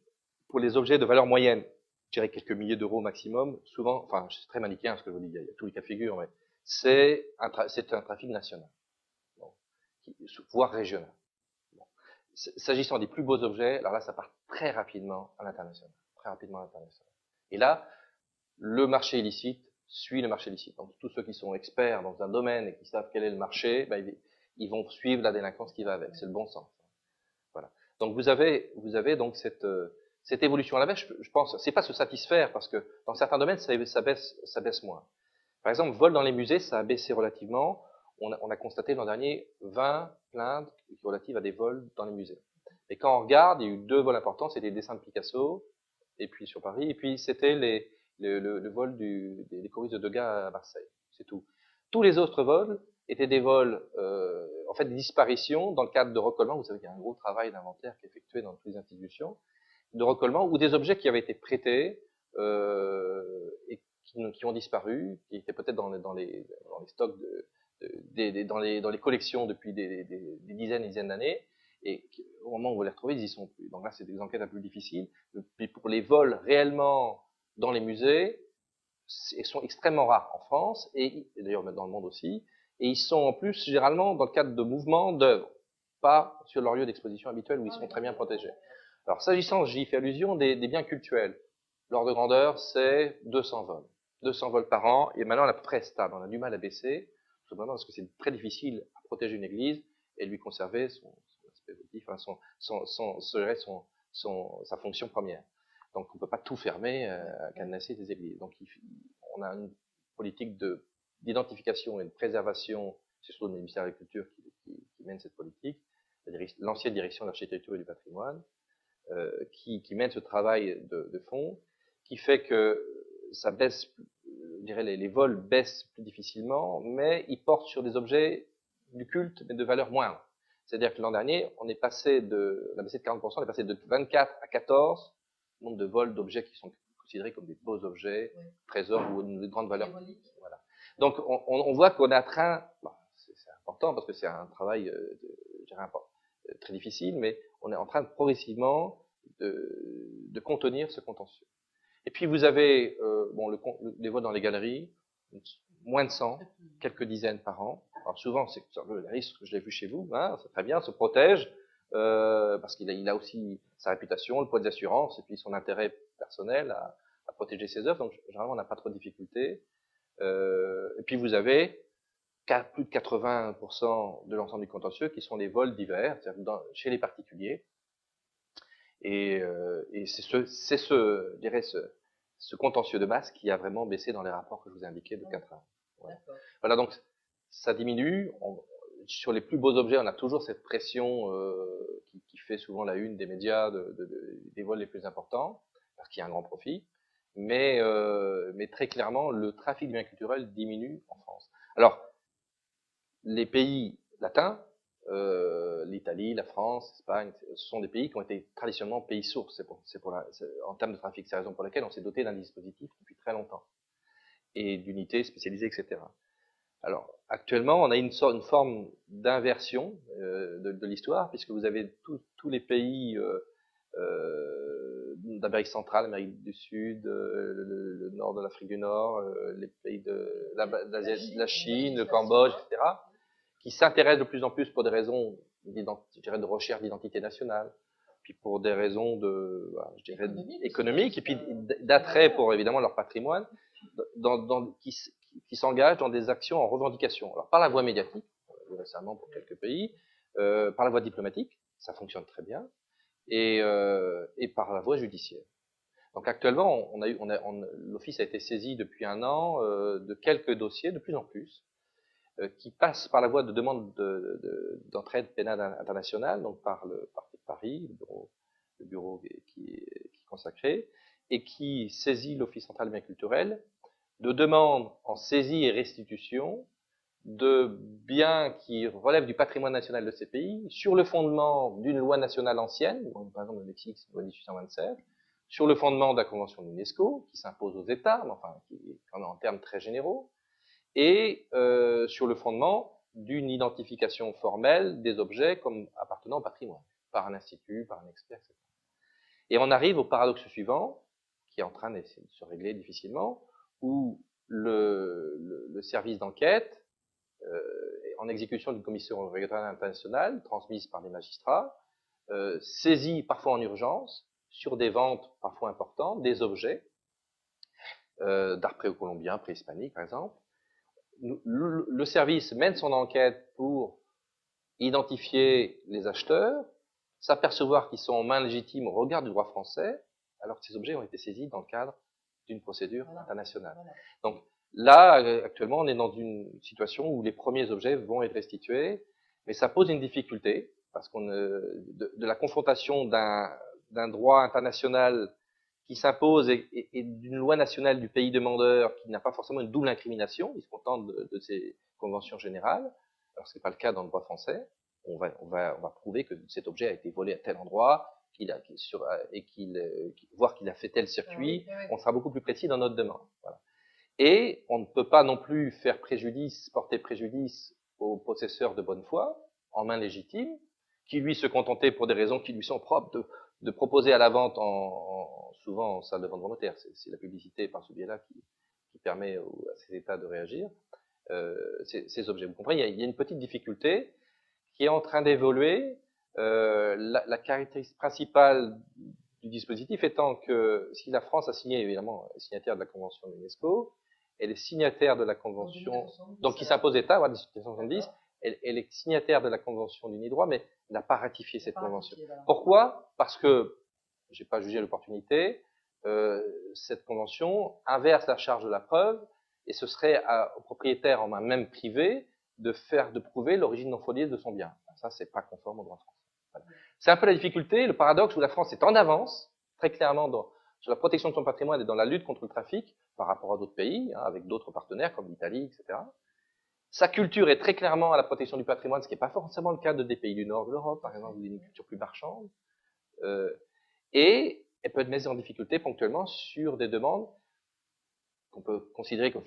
pour les objets de valeur moyenne, je dirais quelques milliers d'euros maximum, souvent, enfin, c'est très manichéen ce que je vous dis, il y a tous les cas de figure, mais c'est un trafic national, bon, voire régional. Bon. S'agissant des plus beaux objets, alors là, ça part très rapidement à l'international. Et là, le marché illicite suit le marché licite. Donc, tous ceux qui sont experts dans un domaine et qui savent quel est le marché, ben, ils vont suivre la délinquance qui va avec. C'est le bon sens. Donc vous avez donc cette évolution à la baisse. Je pense, c'est pas se satisfaire parce que dans certains domaines ça baisse moins. Par exemple, vol dans les musées, ça a baissé relativement. On a constaté l'an dernier 20 plaintes relatives à des vols dans les musées. Et quand on regarde, il y a eu 2 vols importants, c'était les dessins de Picasso, et puis sur Paris, et puis c'était le vol des choristes de Degas à Marseille. C'est tout. Tous les autres vols étaient des vols, en fait, des disparitions dans le cadre de recollement. Vous savez qu'il y a un gros travail d'inventaire qui est effectué dans toutes les institutions, de recollement, ou des objets qui avaient été prêtés et qui ont disparu, qui étaient peut-être dans les stocks dans les collections depuis des dizaines et dizaines d'années, et au moment où vous les retrouvez, ils y sont plus. Donc là, c'est des enquêtes un peu difficiles. Mais pour les vols réellement dans les musées, ils sont extrêmement rares en France, et d'ailleurs dans le monde aussi, et ils sont en plus généralement dans le cadre de mouvements d'œuvres, pas sur leur lieu d'exposition habituel où ils sont très bien protégés. Alors s'agissant, j'y fais allusion, des biens cultuels, l'ordre de grandeur, c'est 200 vols. 200 vols par an, et maintenant on est à peu près stable, on a du mal à baisser, tout simplement parce que c'est très difficile à protéger une église et lui conserver son aspect votif, enfin sa fonction première. Donc on ne peut pas tout fermer, cadenasser des églises. Donc on a une politique d'identification et de préservation, c'est surtout le ministère de l'Agriculture qui mène cette politique, l'ancienne direction de l'architecture et du patrimoine, qui mène ce travail de fond, qui fait que ça baisse, je dirais, les vols baissent plus difficilement, mais ils portent sur des objets du culte, mais de valeur moindre. C'est-à-dire que l'an dernier, on a baissé de 40%, on est passé de 24 à 14 nombre de vols d'objets qui sont considérés comme des beaux objets, oui, trésors ou de grande valeur. Voilà. Donc on voit qu'on est en train, c'est important parce que c'est un travail je dirais, très difficile, mais on est en train de progressivement de contenir ce contentieux. Et puis vous avez les vols dans les galeries, moins de 100, quelques dizaines par an. Alors souvent, c'est le risque, je l'ai vu chez vous, hein, c'est très bien, se protège, parce qu'il a aussi sa réputation, le poids des assurances, et puis son intérêt personnel à protéger ses œuvres, donc généralement on n'a pas trop de difficultés. Et puis vous avez plus de 80% de l'ensemble du contentieux qui sont les vols divers, c'est-à-dire chez les particuliers. Et c'est je dirais, ce contentieux de masse qui a vraiment baissé dans les rapports que je vous ai indiqués de 4 ans. Voilà. Voilà, donc ça diminue. Sur les plus beaux objets, on a toujours cette pression qui fait souvent la une des médias des vols les plus importants, parce qu'il y a un grand profit. Mais très clairement, le trafic de biens culturels diminue en France. Alors, les pays latins, l'Italie, la France, l'Espagne, ce sont des pays qui ont été traditionnellement pays sources. En termes de trafic, c'est la raison pour laquelle on s'est doté d'un dispositif depuis très longtemps et d'unités spécialisées, etc. Alors, actuellement, on a une forme d'inversion de l'histoire, puisque vous avez tous les pays d'Amérique centrale, Amérique du Sud, le nord de l'Afrique du Nord, les pays de la Chine, le Cambodge, etc., qui s'intéressent de plus en plus pour des raisons, je dirais, de recherche d'identité nationale, puis pour des raisons je dirais, économiques, et puis d'attrait pour évidemment leur patrimoine, qui s'engagent dans des actions en revendication. Alors par la voie médiatique, récemment pour quelques pays, par la voie diplomatique, ça fonctionne très bien, et par la voie judiciaire. Donc actuellement, l'Office a été saisi depuis 1 an de quelques dossiers, de plus en plus, qui passent par la voie de demande d'entraide pénale internationale, donc par le parquet de Paris, le bureau qui est consacré, et qui saisit l'Office central des biens culturels de demandes en saisie et restitution de biens qui relèvent du patrimoine national de ces pays, sur le fondement d'une loi nationale ancienne, par exemple le Mexique, c'est la loi 1827, sur le fondement de la Convention de l'UNESCO, qui s'impose aux États, mais enfin, qui est en termes très généraux, et sur le fondement d'une identification formelle des objets comme appartenant au patrimoine, par un institut, par un expert, etc. Et on arrive au paradoxe suivant, qui est en train de se régler difficilement, où le service d'enquête, en exécution d'une commission régulatoire internationale, transmise par les magistrats, saisit parfois en urgence, sur des ventes parfois importantes, des objets, d'art précolombien, préhispanique par exemple. Le service mène son enquête pour identifier les acheteurs, s'apercevoir qu'ils sont en main légitime au regard du droit français, alors que ces objets ont été saisis dans le cadre d'une procédure internationale. Voilà. Donc là, actuellement, on est dans une situation où les premiers objets vont être restitués, mais ça pose une difficulté, parce qu'on de la confrontation d'un droit international qui s'impose et d'une loi nationale du pays demandeur qui n'a pas forcément une double incrimination, il se contente de ces conventions générales, alors ce n'est pas le cas dans le droit français. On va prouver que cet objet a été volé à tel endroit, voire qu'il a fait tel circuit. Oui. On sera beaucoup plus précis dans notre demande. Voilà. Et on ne peut pas non plus faire préjudice, porter préjudice au possesseur de bonne foi, en main légitime, qui lui se contentait pour des raisons qui lui sont propres de proposer à la vente souvent en salle de vente volontaire. C'est la publicité par ce biais-là qui permet à ces États de réagir. Ces objets. Vous comprenez, il y a une petite difficulté qui est en train d'évoluer. La caractéristique principale du dispositif étant que si la France a signé, évidemment, signataire de la Convention de l'UNESCO, elle est signataire de la Convention, donc qui s'impose État, voilà, 1970, elle est signataire de la Convention du droit, mais n'a pas ratifié cette convention. Voilà. Pourquoi? Parce que, j'ai pas jugé l'opportunité, cette convention inverse la charge de la preuve, et ce serait au propriétaire en main même privée de prouver l'origine non frauduleux de son bien. Ça, c'est pas conforme au droit français. Voilà. C'est un peu la difficulté, le paradoxe où la France est en avance, très clairement, sur la protection de son patrimoine et dans la lutte contre le trafic, par rapport à d'autres pays, avec d'autres partenaires comme l'Italie, etc. Sa culture est très clairement à la protection du patrimoine, ce qui n'est pas forcément le cas des pays du nord de l'Europe, par exemple, où il y a une culture plus marchande. Et elle peut être mise en difficulté ponctuellement sur des demandes qu'on peut considérer comme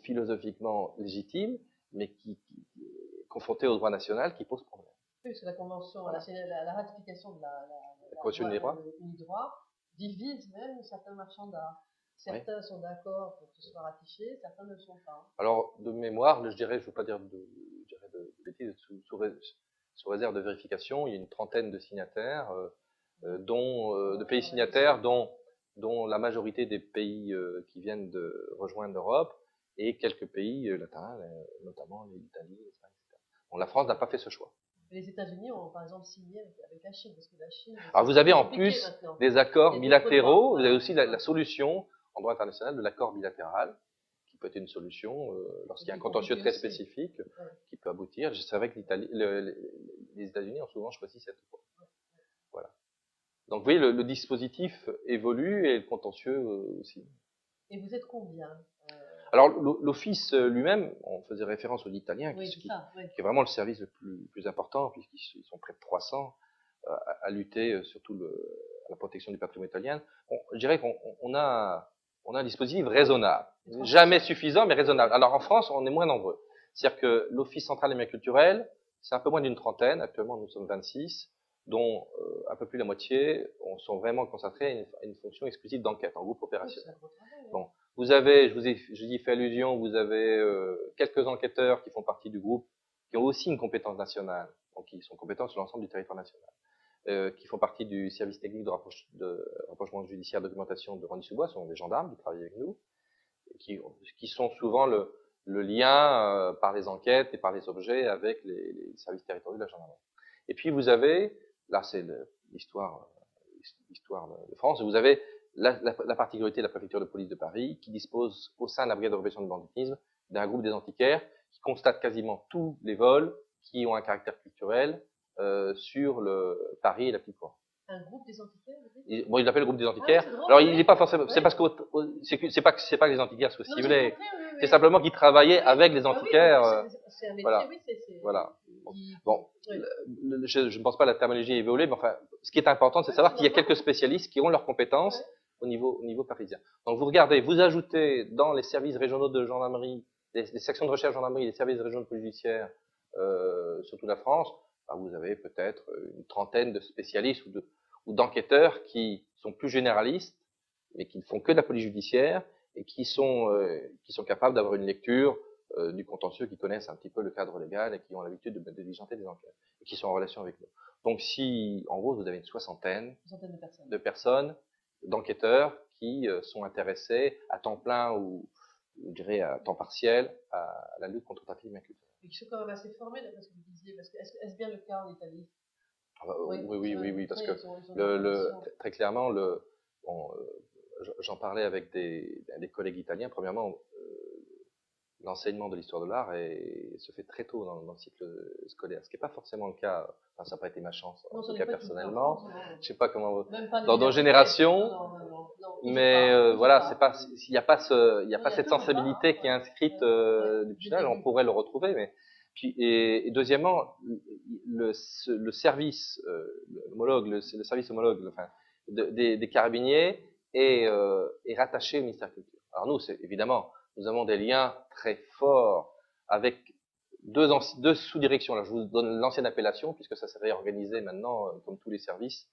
philosophiquement légitimes, mais qui confrontées au droit national, qui posent problème. Oui, parce que la convention, voilà. la ratification de la Convention Unidroit divise même certains marchands d'art. Certains sont d'accord pour que ce soit ratifié, certains ne le sont pas. Alors, de mémoire, je dirais, je ne veux pas dire de bêtises, sous réserve de vérification, il y a une trentaine de signataires, de pays signataires, dont la majorité des pays qui viennent de rejoindre l'Europe, et quelques pays latins, notamment l'Italie, l'Espagne, etc. Bon, la France n'a pas fait ce choix. Les États-Unis ont par exemple signé avec la Chine, parce que la Chine. Alors vous avez en plus des accords bilatéraux, vous avez aussi la solution en droit international de l'accord bilatéral, qui peut être une solution lorsqu'il y a un contentieux très spécifique qui peut aboutir. C'est vrai que les États-Unis ont souvent choisi cette voie. Voilà. Donc vous voyez, le dispositif évolue et le contentieux aussi. Et vous êtes combien Alors l'office lui-même, on faisait référence aux Italiens, qui est vraiment le service le plus important, puisqu'ils sont près de 300 à lutter surtout à la protection du patrimoine italien. Je dirais qu'on a un dispositif raisonnable. Jamais suffisant, mais raisonnable. Alors en France, on est moins nombreux. C'est-à-dire que l'Office central des biens culturels, c'est un peu moins d'une trentaine. Actuellement, nous sommes 26, dont un peu plus de la moitié sont vraiment concentrés à une fonction exclusive d'enquête, en groupe opérationnel. Bon. Vous avez, je vous ai fait allusion, vous avez quelques enquêteurs qui font partie du groupe, qui ont aussi une compétence nationale, donc qui sont compétents sur l'ensemble du territoire national, qui font partie du service technique de rapprochement judiciaire documentation de Rony-sous-Bois, ce sont des gendarmes qui travaillent avec nous, et qui sont souvent le lien par les enquêtes et par les objets avec les services territoriaux de la gendarmerie. Et puis vous avez, là c'est l'histoire de France, vous avez la particularité de la préfecture de police de Paris, qui dispose au sein de la brigade de répression du banditisme d'un groupe des antiquaires qui constate quasiment tous les vols qui ont un caractère culturel sur le Paris et la petite couronne. Un groupe des antiquaires? Bon, il l'appelle le groupe des antiquaires. Alors, il n'est pas forcément. C'est parce que c'est pas que les antiquaires soient ciblés. C'est simplement qu'ils travaillaient avec les antiquaires. C'est un métier, voilà. Oui, voilà. Bon, je ne pense pas que la terminologie a évolué, mais enfin, ce qui est important, c'est de savoir qu'il y a quelques spécialistes qui ont leurs compétences au niveau parisien. Donc, vous regardez, vous ajoutez dans les services régionaux de gendarmerie, les sections de recherche gendarmerie, les services régionaux de police judiciaire sur toute la France, vous avez peut-être une trentaine de spécialistes ou d'enquêteurs qui sont plus généralistes, mais qui ne font que de la police judiciaire et qui sont capables d'avoir une lecture du contentieux, qui connaissent un petit peu le cadre légal et qui ont l'habitude de diligenter des enquêtes et qui sont en relation avec nous. Donc si, en gros, vous avez une soixantaine de personnes, d'enquêteurs qui sont intéressés à temps plein ou je dirais à temps partiel à la lutte contre le trafic de biens culturels. Et qui sont quand même assez formés, d'après ce que vous disiez, parce que est-ce bien le cas en Italie? Oui, parce que ils ont très clairement, j'en parlais avec des collègues italiens. Premièrement, l'enseignement de l'histoire de l'art se fait très tôt dans le cycle scolaire, ce qui n'est pas forcément le cas. Enfin, ça n'a pas été ma chance, en tout cas personnellement. Je sais pas comment dans nos générations, mais voilà, c'est pas, il n'y a pas cette sensibilité qui est inscrite depuis là. On pourrait le retrouver, mais puis et deuxièmement, le service homologue, le service homologue, enfin, des carabiniers est rattaché au ministère de la Culture. Alors nous, c'est évidemment, nous avons des liens très forts avec deux sous-directions. Là, je vous donne l'ancienne appellation, puisque ça s'est réorganisé maintenant, comme tous les services,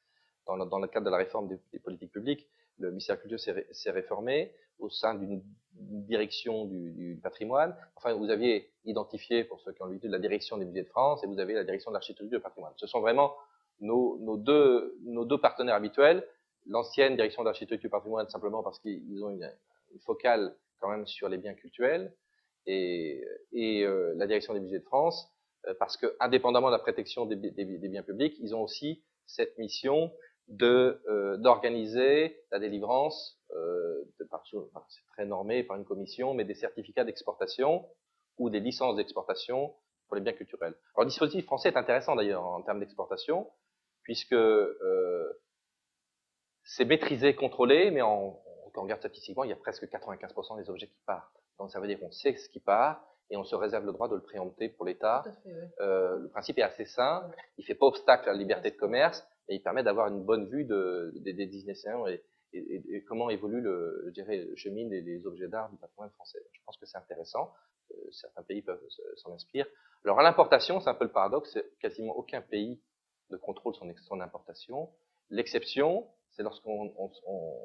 dans le cadre de la réforme des politiques publiques. Le ministère de la Culture s'est réformé au sein d'une direction du patrimoine. Enfin, vous aviez identifié, pour ceux qui ont l'habitude, la direction des musées de France, et vous avez la direction de l'architecture du patrimoine. Ce sont vraiment nos deux partenaires habituels. L'ancienne direction de l'architecture du patrimoine, simplement parce qu'ils ont une focale quand même sur les biens cultuels, et la direction des musées de France, parce que, indépendamment de la protection des biens publics, ils ont aussi cette mission d'organiser la délivrance, c'est très normé par une commission, mais des certificats d'exportation ou des licences d'exportation pour les biens culturels. Alors, le dispositif français est intéressant d'ailleurs en termes d'exportation, puisque c'est maîtrisé, contrôlé, mais quand on regarde statistiquement, il y a presque 95% des objets qui partent. Donc ça veut dire qu'on sait ce qui part et on se réserve le droit de le préempter pour l'État. Le principe est assez simple, il ne fait pas obstacle à la liberté de commerce, et il permet d'avoir une bonne vue des destinations et comment évolue je dirais, chemine les objets d'art du patrimoine français. Je pense que c'est intéressant, certains pays peuvent s'en inspirer. Alors à l'importation, c'est un peu le paradoxe, quasiment aucun pays ne contrôle son importation. L'exception, c'est lorsqu'on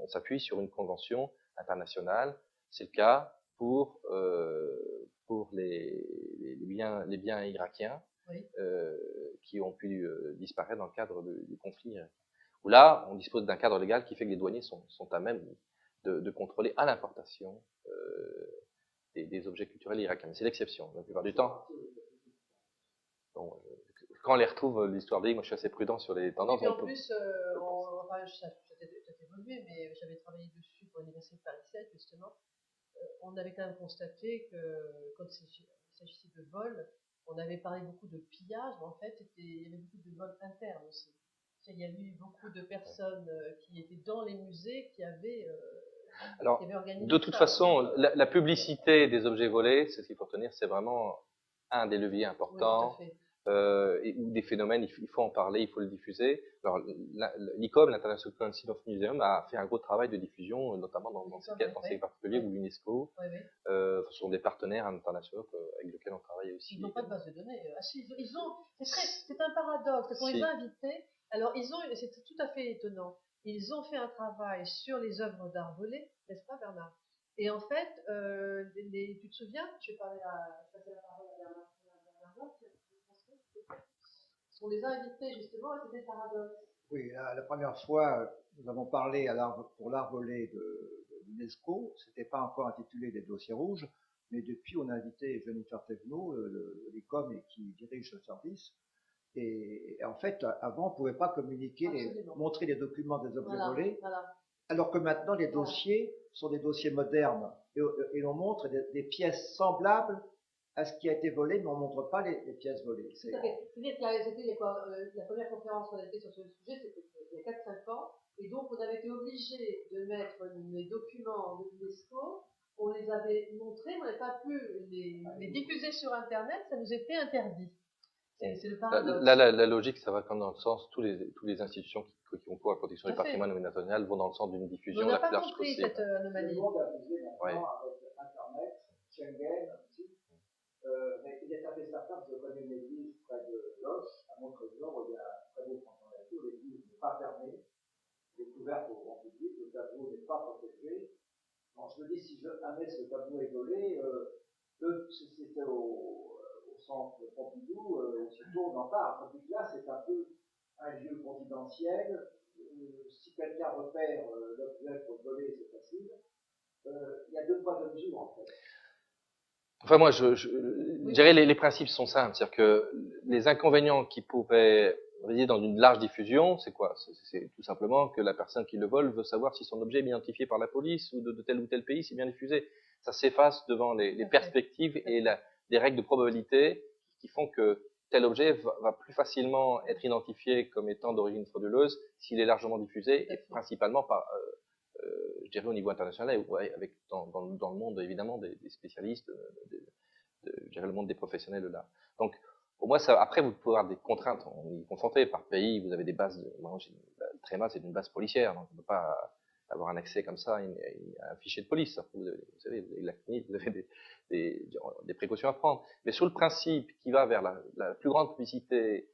s'appuie sur une convention internationale. C'est le cas pour les biens irakiens, qui ont pu disparaître dans le cadre du conflit, où là, on dispose d'un cadre légal qui fait que les douaniers sont à même de contrôler à l'importation des objets culturels irakiens. Mais c'est l'exception, la plupart du temps. Bon, quand on les retrouve, l'histoire des, moi je suis assez prudent sur les tendances. Et puis en plus, ça a évolué, mais j'avais travaillé dessus pour l'université de Paris 7, justement. On avait quand même constaté que quand il s'agissait de vol, on avait parlé beaucoup de pillage, mais en fait, il y avait beaucoup de vols internes aussi. Il y a eu beaucoup de personnes qui étaient dans les musées qui avaient organisé. De toute façon, la publicité des objets volés, c'est ce qu'il faut retenir, c'est vraiment un des leviers importants. Oui, ou des phénomènes, il faut en parler, il faut le diffuser. Alors, l'ICOM, l'International Council of Museums, a fait un gros travail de diffusion, notamment dans ces particuliers, ou l'UNESCO. Ce sont des partenaires internationaux avec lesquels on travaille aussi. Ils n'ont pas de base de données. C'est un paradoxe, parce qu'on les a invités. Alors, c'est tout à fait étonnant. Ils ont fait un travail sur les œuvres d'art volées, n'est-ce pas, Bernard? Et en fait, tu te souviens, je vais passer la parole à Bernard. On les a invités justement et c'était le paradoxe. Oui, la première fois, nous avons parlé pour l'art volé de l'UNESCO. C'était pas encore intitulé des dossiers rouges, mais depuis, on a invité Jennifer Thévenot, l'ICOM, et qui dirige ce service. Et en fait, avant, on ne pouvait pas communiquer, montrer les documents des objets volés, alors que maintenant, les dossiers sont des dossiers modernes. Et on montre des pièces semblables à ce qui a été volé, mais on ne montre pas les pièces volées. Tout à fait. C'était la première conférence qu'on a fait sur ce sujet, c'était il y a 4-5 ans, et donc on avait été obligé de mettre les documents de l'UNESCO, on les avait montrés, mais on n'avait pas pu les diffuser sur Internet, ça nous était interdit. C'est le paradoxe. La logique, ça va quand même dans le sens, tous les institutions qui ont pour la protection du patrimoine national vont dans le sens d'une diffusion la plus large possible. On n'a pas compris cette anomalie. Tout le monde a abusé maintenant avec Internet, Schengen, mais il est assez certain que je connais une église près de Loche, à Montreuil-Nord, où il y a un très beau fronton là-dessus, l'église n'est pas fermée, elle est ouverte au grand public, le tableau n'est pas protégé. Donc je me dis, si jamais ce tableau est volé, c'était au centre Pompidou, aussitôt on en parle. Tandis que là, c'est un peu un lieu confidentiel. Si quelqu'un repère l'objet pour voler, c'est facile. Il y a deux poids, deux mesures, en fait. Enfin, moi, je dirais les principes sont simples. C'est-à-dire que les inconvénients qui pourraient vous voyez, dans une large diffusion, c'est quoi? C'est tout simplement que la personne qui le vole veut savoir si son objet est bien identifié par la police ou de tel ou tel pays, c'est bien diffusé. Ça s'efface devant les perspectives et les règles de probabilité qui font que tel objet va plus facilement être identifié comme étant d'origine frauduleuse s'il est largement diffusé et principalement par, je dirais au niveau international, avec dans le monde évidemment des spécialistes, je dirais le monde des professionnels de l'art. Donc pour moi, ça, après, vous pouvez avoir des contraintes, on y est confronté par pays, vous avez des bases, le Tréma, c'est une base policière, donc on ne peut pas avoir un accès comme ça à un fichier de police. Vous savez, vous avez la CNIL, vous avez des précautions à prendre. Mais sur le principe qui va vers la plus grande publicité,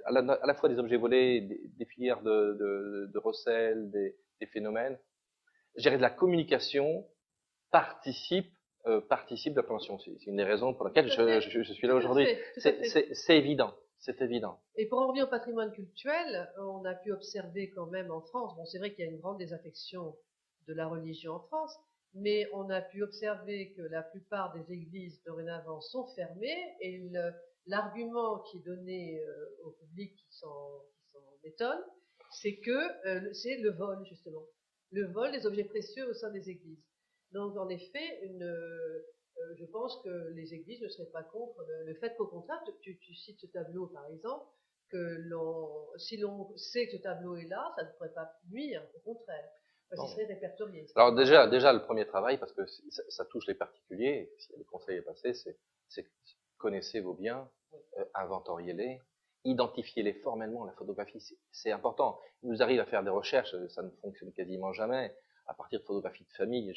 à la fois des objets volés, des filières de recel, des phénomènes, je dirais de la communication participe de la prévention. C'est une des raisons pour laquelle je suis là aujourd'hui. C'est évident. C'est évident. Et pour en revenir au patrimoine culturel, on a pu observer quand même en France, bon c'est vrai qu'il y a une grande désaffection de la religion en France, mais on a pu observer que la plupart des églises dorénavant sont fermées et l'argument qui est donné au public qui s'en étonne, c'est que c'est le vol justement. Le vol des objets précieux au sein des églises. Donc, en effet, je pense que les églises ne seraient pas contre le fait qu'au contraire, tu cites ce tableau par exemple, si l'on sait que ce tableau est là, ça ne pourrait pas nuire, au contraire, parce qu'il serait répertorié. Alors déjà, le premier travail, parce que ça touche les particuliers, s'il y a des conseils à passer, c'est connaissez vos biens, inventoriez-les, identifiez-les formellement. La photographie, c'est important. Il nous arrive à faire des recherches, ça ne fonctionne quasiment jamais à partir de photographies de famille.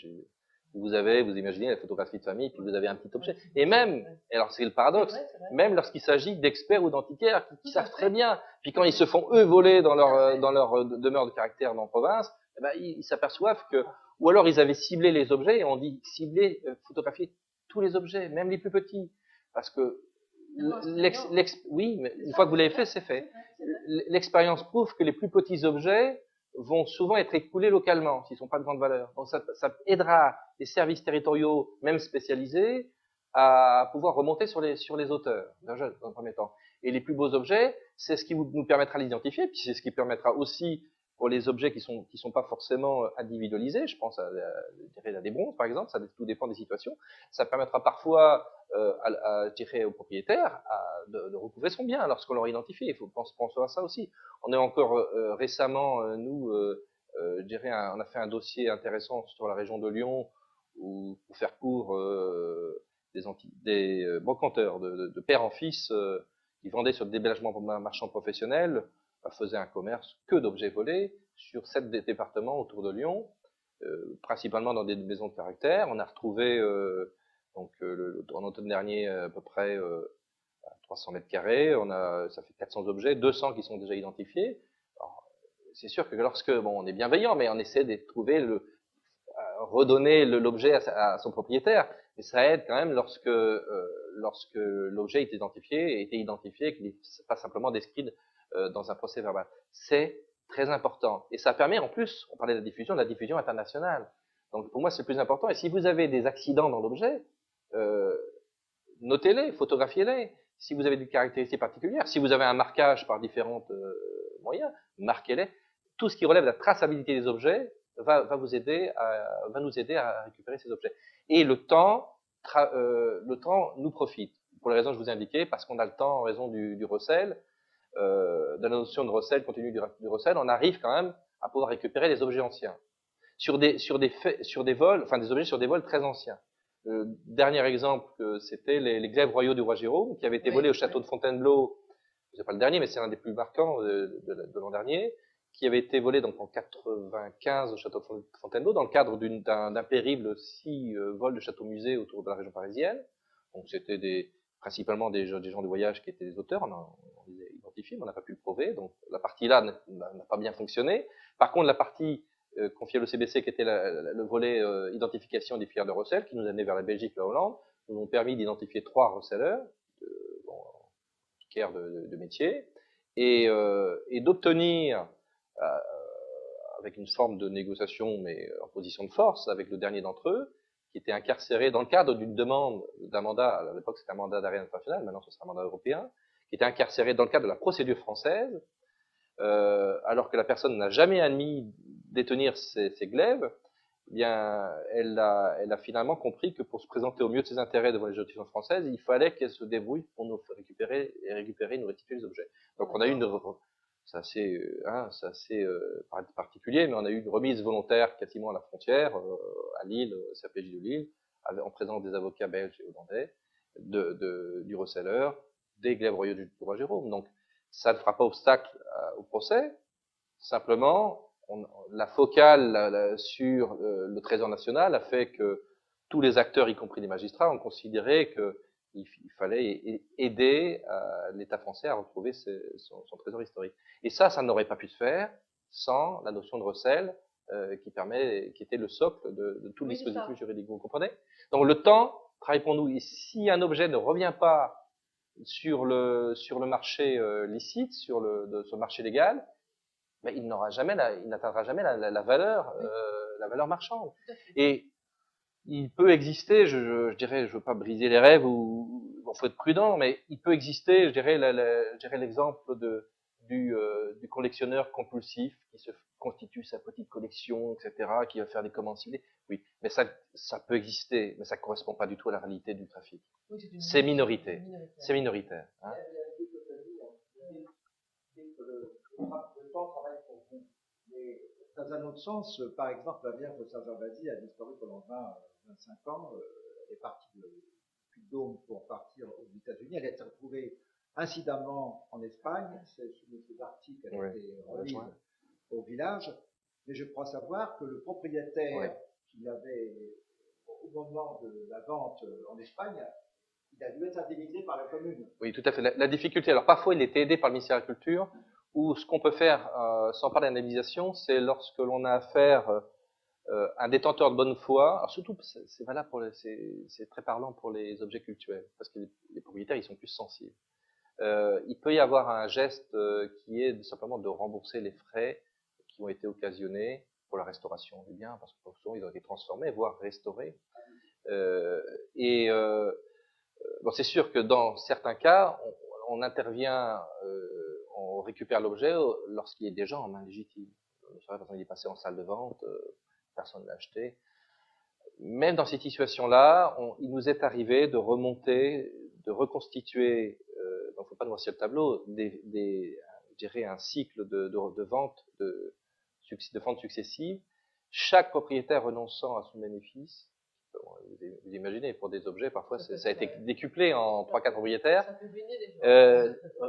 Vous imaginez la photographie de famille, puis vous avez un petit objet. Et même, alors c'est le paradoxe, même lorsqu'il s'agit d'experts ou d'antiquaires qui savent très bien, puis quand ils se font eux voler dans leur demeure de caractère dans la province, eh ben, ils s'aperçoivent que, ou alors ils avaient ciblé les objets, et on dit cibler, photographier tous les objets, même les plus petits, parce que oui, mais une fois que vous l'avez fait, c'est fait. L'expérience prouve que les plus petits objets vont souvent être écoulés localement, s'ils ne sont pas de grande valeur. Donc ça aidera les services territoriaux, même spécialisés, à pouvoir remonter sur les auteurs, dans un premier temps. Et les plus beaux objets, c'est ce qui nous permettra d'identifier, puis c'est ce qui permettra aussi pour les objets qui sont pas forcément individualisés, je pense à des bronzes par exemple, ça tout dépend des situations, ça permettra parfois je dirais aux propriétaires de recouvrer son bien lorsqu'on l'aura identifié. Il faut penser à ça aussi. On est encore récemment, je dirais, on a fait un dossier intéressant sur la région de Lyon où, pour faire court, des brocanteurs de père en fils qui vendaient sur le débellagement marchand professionnel, faisaient un commerce que d'objets volés sur 7 départements autour de Lyon, principalement dans des maisons de caractère. On a retrouvé en automne dernier à peu près 300 mètres carrés, ça fait 400 objets, 200 qui sont déjà identifiés. C'est sûr que lorsque, on est bienveillant, mais on essaie de trouver redonner l'objet à son propriétaire, mais ça aide quand même lorsque l'objet est identifié, qu'il n'est pas simplement décrit dans un procès verbal. C'est très important. Et ça permet en plus, on parlait de la diffusion internationale. Donc pour moi c'est le plus important. Et si vous avez des accidents dans l'objet, notez-les, photographiez-les. Si vous avez des caractéristiques particulières, si vous avez un marquage par différents moyens, marquez-les. Tout ce qui relève de la traçabilité des objets va nous aider à récupérer ces objets. Et le temps nous profite, pour les raisons que je vous ai indiquées, parce qu'on a le temps en raison du recel, de la notion de recel, continu du recel, on arrive quand même à pouvoir récupérer des objets anciens. Sur des vols, enfin des objets sur des vols très anciens. Le dernier exemple, c'était les glaives royaux du roi Jérôme, qui avaient été volés au château de Fontainebleau. C'est pas le dernier, mais c'est l'un des plus marquants de l'an dernier, qui avait été volé donc en 95 au château de Fontainebleau, dans le cadre d'un périple 6 vols de châteaux-musées autour de la région parisienne. Donc c'était principalement des gens de voyage qui étaient des auteurs, on les a identifiés, mais on n'a pas pu le prouver, donc la partie là n'a pas bien fonctionné. Par contre, la partie confiée à l'OCBC, qui était le volet identification des filières de recel, qui nous a amené vers la Belgique et la Hollande, nous ont permis d'identifier 3 recelleurs, antiquaires de métier, et d'obtenir, avec une forme de négociation, mais en position de force, avec le dernier d'entre eux, qui était incarcéré dans le cadre d'une demande d'un mandat, à l'époque c'était un mandat d'arrêt international, maintenant ce sera un mandat européen, qui était incarcéré dans le cadre de la procédure française, alors que la personne n'a jamais admis détenir ces glaives, eh bien, elle a finalement compris que pour se présenter au mieux de ses intérêts devant les juridictions françaises, il fallait qu'elle se débrouille pour nous récupérer, nous restituer les objets. Donc on a eu c'est assez particulier, mais on a eu une remise volontaire quasiment à la frontière, à Lille, CPJ de Lille, en présence des avocats belges et hollandais, du receleur, des glaives royaux du roi Jérôme. Donc ça ne fera pas obstacle au procès, simplement la focale sur le Trésor national a fait que tous les acteurs, y compris les magistrats, ont considéré qu'il fallait aider l'État français à retrouver son trésor historique. Et ça n'aurait pas pu se faire sans la notion de recel qui était le socle de tout le dispositif juridique. Vous comprenez? Donc le temps travaille pour nous. Et si un objet ne revient pas sur le marché licite, sur ce marché légal, mais il n'atteindra jamais la valeur marchande. Et il peut exister, je dirais, je veux pas briser les rêves ou faut être prudent, mais il peut exister, je dirais l'exemple du collectionneur compulsif qui se constitue sa petite collection, etc., qui va faire des commandes ciblées. Oui, mais ça peut exister, mais ça correspond pas du tout à la réalité du trafic. Oui, c'est minoritaire. C'est minoritaire. Hein. Le temps travaille pour vous. Mais dans un autre sens, par exemple, la Vierge de Saint-Gervasi a disparu pendant 25 ans. Elle est partie de Puy-de-Dôme pour partir aux États-Unis. Elle a été retrouvée incidemment en Espagne. C'est sous ces articles qu'elle a été remise au village. Mais je crois savoir que le propriétaire qui avait, au moment de la vente en Espagne, il a dû être indemnisé par la commune. Oui, tout à fait. La difficulté, alors parfois il était aidé par le ministère de la Culture, ou ce qu'on peut faire, sans parler d'indemnisation, c'est lorsque l'on a affaire à un détenteur de bonne foi, alors surtout c'est valable c'est très parlant pour les objets cultuels, parce que les propriétaires ils sont plus sensibles. Il peut y avoir un geste qui est simplement de rembourser les frais qui ont été occasionnés pour la restauration du bien, parce que souvent ils ont été transformés, voire restaurés. Bon, c'est sûr que dans certains cas, on intervient, on récupère l'objet lorsqu'il est déjà en main légitime. Par exemple, il est passé en salle de vente, personne ne l'a acheté. Même dans ces situations-là, il nous est arrivé de remonter, de reconstituer, donc il ne faut pas noircir le tableau, je dirais un cycle de vente, de vente successive, chaque propriétaire renonçant à son bénéfice. Vous imaginez, pour des objets, parfois, ça a été décuplé en 3-4 propriétaires.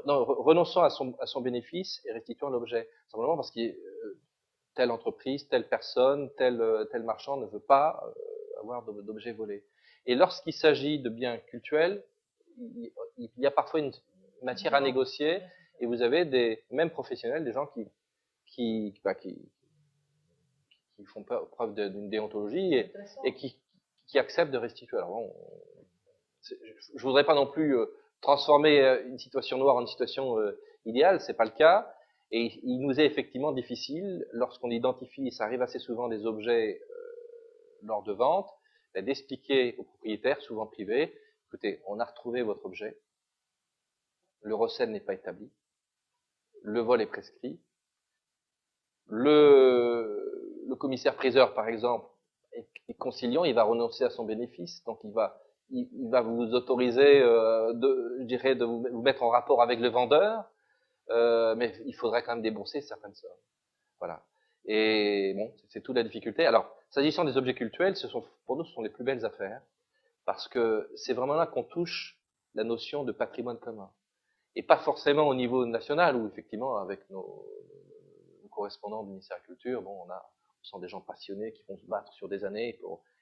Non, renonçant à son bénéfice et restituant l'objet. Simplement parce que telle entreprise, telle personne, tel marchand ne veut pas avoir d'objets volés. Et lorsqu'il s'agit de biens cultuels, il y a parfois une matière à négocier, et vous avez des mêmes professionnels, des gens qui font preuve d'une déontologie et qui acceptent de restituer. Alors bon, je voudrais pas non plus transformer une situation noire en une situation idéale, c'est pas le cas. Et il nous est effectivement difficile, lorsqu'on identifie, et ça arrive assez souvent, des objets lors de vente, d'expliquer aux propriétaires, souvent privés, écoutez, on a retrouvé votre objet, le recel n'est pas établi, le vol est prescrit, le commissaire-priseur, par exemple, est conciliant, il va renoncer à son bénéfice, donc il va vous autoriser, je dirais, de vous mettre en rapport avec le vendeur, mais il faudrait quand même débourser certaines sommes. Voilà. Et bon, c'est toute la difficulté. Alors, s'agissant des objets cultuels, pour nous, ce sont les plus belles affaires, parce que c'est vraiment là qu'on touche la notion de patrimoine commun. Et pas forcément au niveau national, où effectivement, avec nos correspondants du ministère de la Culture, bon, on sent des gens passionnés qui vont se battre sur des années,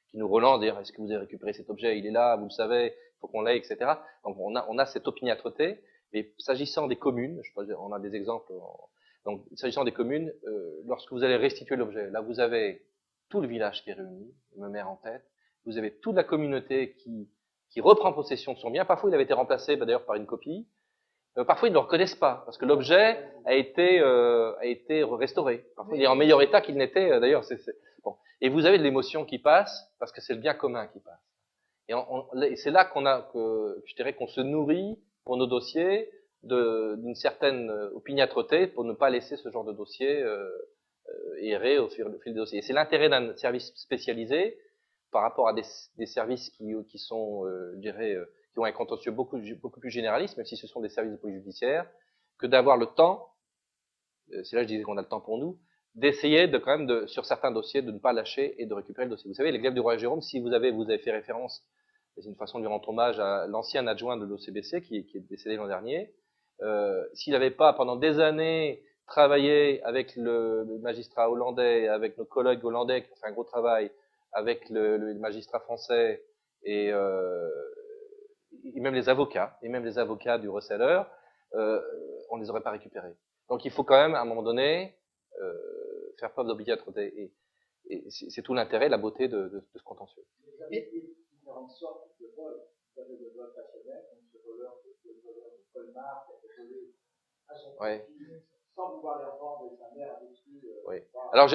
qui nous relancent, dire est-ce que vous avez récupéré cet objet, il est là, vous le savez, il faut qu'on l'ait, etc. Donc on a cette opiniâtreté. Mais s'agissant des communes, on a des exemples. Donc s'agissant des communes, lorsque vous allez restituer l'objet, là vous avez tout le village qui est réuni, je me mets en tête. Vous avez toute la communauté qui reprend possession de son bien. Parfois il avait été remplacé d'ailleurs par une copie. Parfois ils ne le reconnaissent pas parce que l'objet a été restauré. Parfois il est en meilleur état qu'il n'était. D'ailleurs, bon. Et vous avez de l'émotion qui passe parce que c'est le bien commun qui passe. Et c'est là je dirais qu'on se nourrit pour nos dossiers d'une certaine opiniâtreté pour ne pas laisser ce genre de dossier errer au fil des dossiers. Et c'est l'intérêt d'un service spécialisé par rapport à des services qui sont, je dirais, qui ont un contentieux beaucoup plus généraliste, même si ce sont des services de police judiciaire, que d'avoir le temps, c'est là que je disais qu'on a le temps pour nous, d'essayer de quand même, sur certains dossiers, de ne pas lâcher et de récupérer le dossier. Vous savez, l'exemple du roi Jérôme, si vous avez fait référence, c'est une façon de lui rendre hommage à l'ancien adjoint de l'OCBC qui est décédé l'an dernier, s'il n'avait pas pendant des années travaillé avec le magistrat hollandais, avec nos collègues hollandais qui ont fait un gros travail, avec le magistrat français et même les avocats du reseller, on les aurait pas récupérés. Donc il faut quand même à un moment donné faire preuve d'obédience et c'est tout l'intérêt, la beauté de ce contentieux. Et différentes sortes de vols. Vous avez le vol passionnel, donc ce voleur de Colmar qui a été volé à son profit, sans pouvoir les revendre et sa mère a détruit. Oui. Alors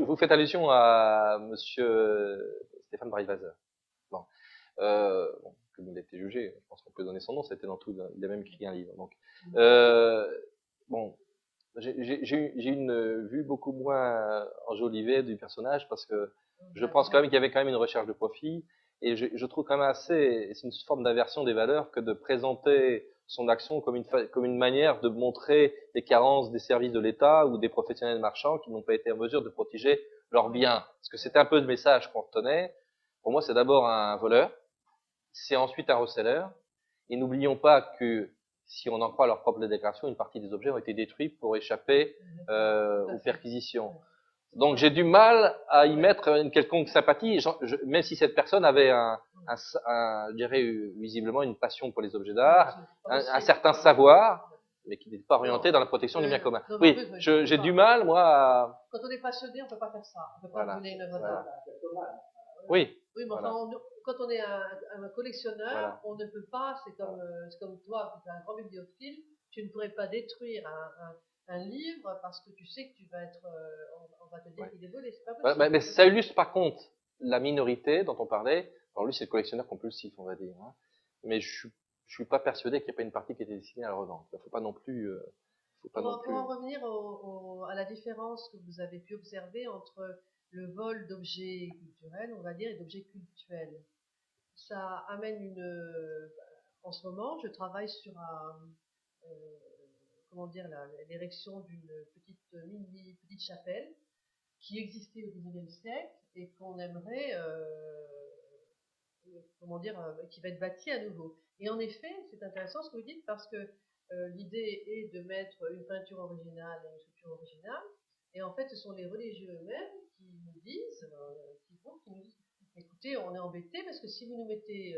vous faites allusion à monsieur Stéphane Breyvazer. Bon. Comme il a été jugé, je pense qu'on peut donner son nom, c'était dans tout, il a même écrit un livre. Donc, bon, j'ai une vue beaucoup moins enjolivée du personnage parce que je pense quand même qu'il y avait quand même une recherche de profit et je trouve quand même assez, c'est une forme d'inversion des valeurs que de présenter son action comme une manière de montrer les carences des services de l'État ou des professionnels marchands qui n'ont pas été en mesure de protéger leurs biens. Parce que c'était un peu le message qu'on retenait. Pour moi, c'est d'abord un voleur, c'est ensuite un reseller. Et n'oublions pas que, si on en croit leur propre déclaration, une partie des objets ont été détruits pour échapper aux perquisitions. Donc j'ai du mal à y mettre une quelconque sympathie, même si cette personne avait je dirais visiblement une passion pour les objets d'art, un certain savoir, mais qui n'était pas orienté dans la protection du bien commun. Oui, j'ai du mal, moi, à... Quand on est passionné, on ne peut pas faire ça. On ne peut pas voler une œuvre d'art. Oui. Oui, mais enfin, quand on est un collectionneur, on ne peut pas, c'est comme toi, qui es un grand bibliophile, tu ne pourrais pas détruire un livre parce que tu sais que tu vas être, on va te dire qu'il est volé, c'est pas possible. Mais ça illustre par contre la minorité dont on parlait. Alors lui, c'est le collectionneur compulsif, on va dire. Hein. Mais je suis pas persuadé qu'il n'y ait pas une partie qui était destinée à la revente. Il ne faut pas non plus. Pour en revenir à la différence que vous avez pu observer entre le vol d'objets culturels, on va dire, et d'objets cultuels, ça amène en ce moment, je travaille sur comment dire, l'érection d'une petite chapelle qui existait au XIXe siècle et qu'on aimerait, comment dire, qui va être bâtie à nouveau. Et en effet, c'est intéressant ce que vous dites parce que l'idée est de mettre une peinture originale et une sculpture originale. Et en fait, ce sont les religieux eux-mêmes qui nous disent, écoutez, on est embêtés parce que si vous nous mettez,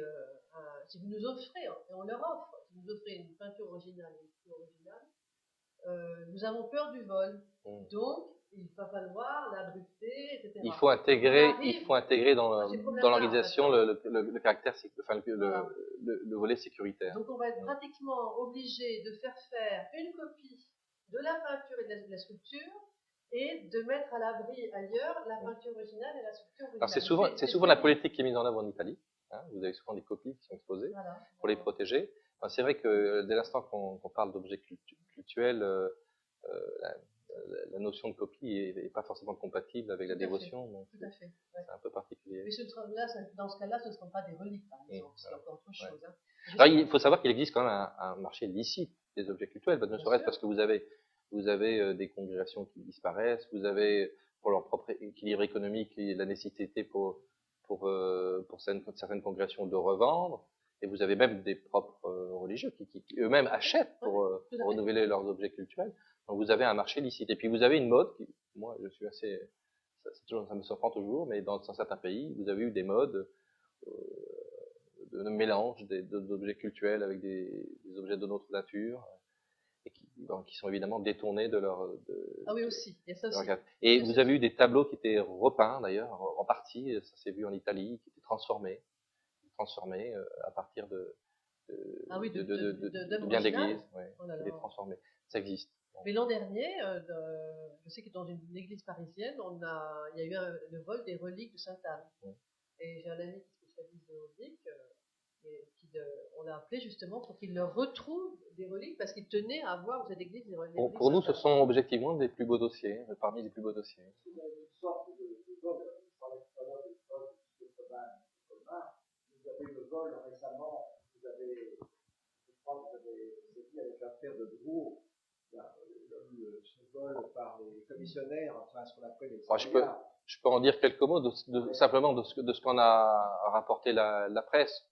si vous nous offrez, et on leur offre, si vous nous offrez une peinture originale et une sculpture originale, nous avons peur du vol. Donc, il va falloir l'abriter, etc. Il faut intégrer dans l'organisation le caractère, le volet sécuritaire. Donc on va être pratiquement obligé de faire une copie de la peinture et de la sculpture et de mettre à l'abri ailleurs la peinture originale et la sculpture originale. Alors c'est souvent la politique qui est mise en œuvre en Italie. Hein, vous avez souvent des copies qui sont exposées pour les protéger. Enfin, c'est vrai que dès l'instant qu'on parle d'objets cultuels, la notion de copie n'est pas forcément compatible avec la dévotion. Donc tout à fait. C'est un peu particulier. Mais dans ce cas-là, ce ne seront pas des reliques, par exemple. C'est encore autre chose. Hein. Alors, il faut savoir qu'il existe quand même un marché licite des objets cultuels, ne serait-ce parce que vous avez des congrégations qui disparaissent, vous avez pour leur propre équilibre économique la nécessité pour certaines congrégations de revendre, et vous avez même des propres religieux qui eux-mêmes achètent pour renouveler leurs objets cultuels. Donc vous avez un marché licite. Et puis vous avez une mode, moi je suis assez, ça me surprend toujours, mais dans certains pays, vous avez eu des modes de mélange d'objets cultuels avec des objets de notre nature, et qui sont évidemment détournés de leur... ah oui, aussi, il y a ça aussi. Et vous avez eu des tableaux qui étaient repeints d'ailleurs, en partie, ça s'est vu en Italie, qui étaient transformés à partir de biens d'église, qui étaient transformés. Ça existe. Mais l'an dernier, je sais que dans une église parisienne, il y a eu le vol des reliques de Sainte-Anne. Et j'ai un ami qui spécialise en reliques, on l'a appelé justement pour qu'il leur retrouve des reliques parce qu'ils tenaient à avoir dans cette église des reliques. Pour nous, ce sont objectivement des plus beaux dossiers, parmi les plus beaux dossiers. Il y a une sorte de vol, on parlait tout à l'heure des vols de commun. Vous avez le vol récemment, je crois que vous avez dit avec l'affaire de Drou, il y a eu ce vol par les commissionnaires, enfin ce qu'on appelle les je peux en dire quelques mots simplement de ce qu'on a rapporté la presse.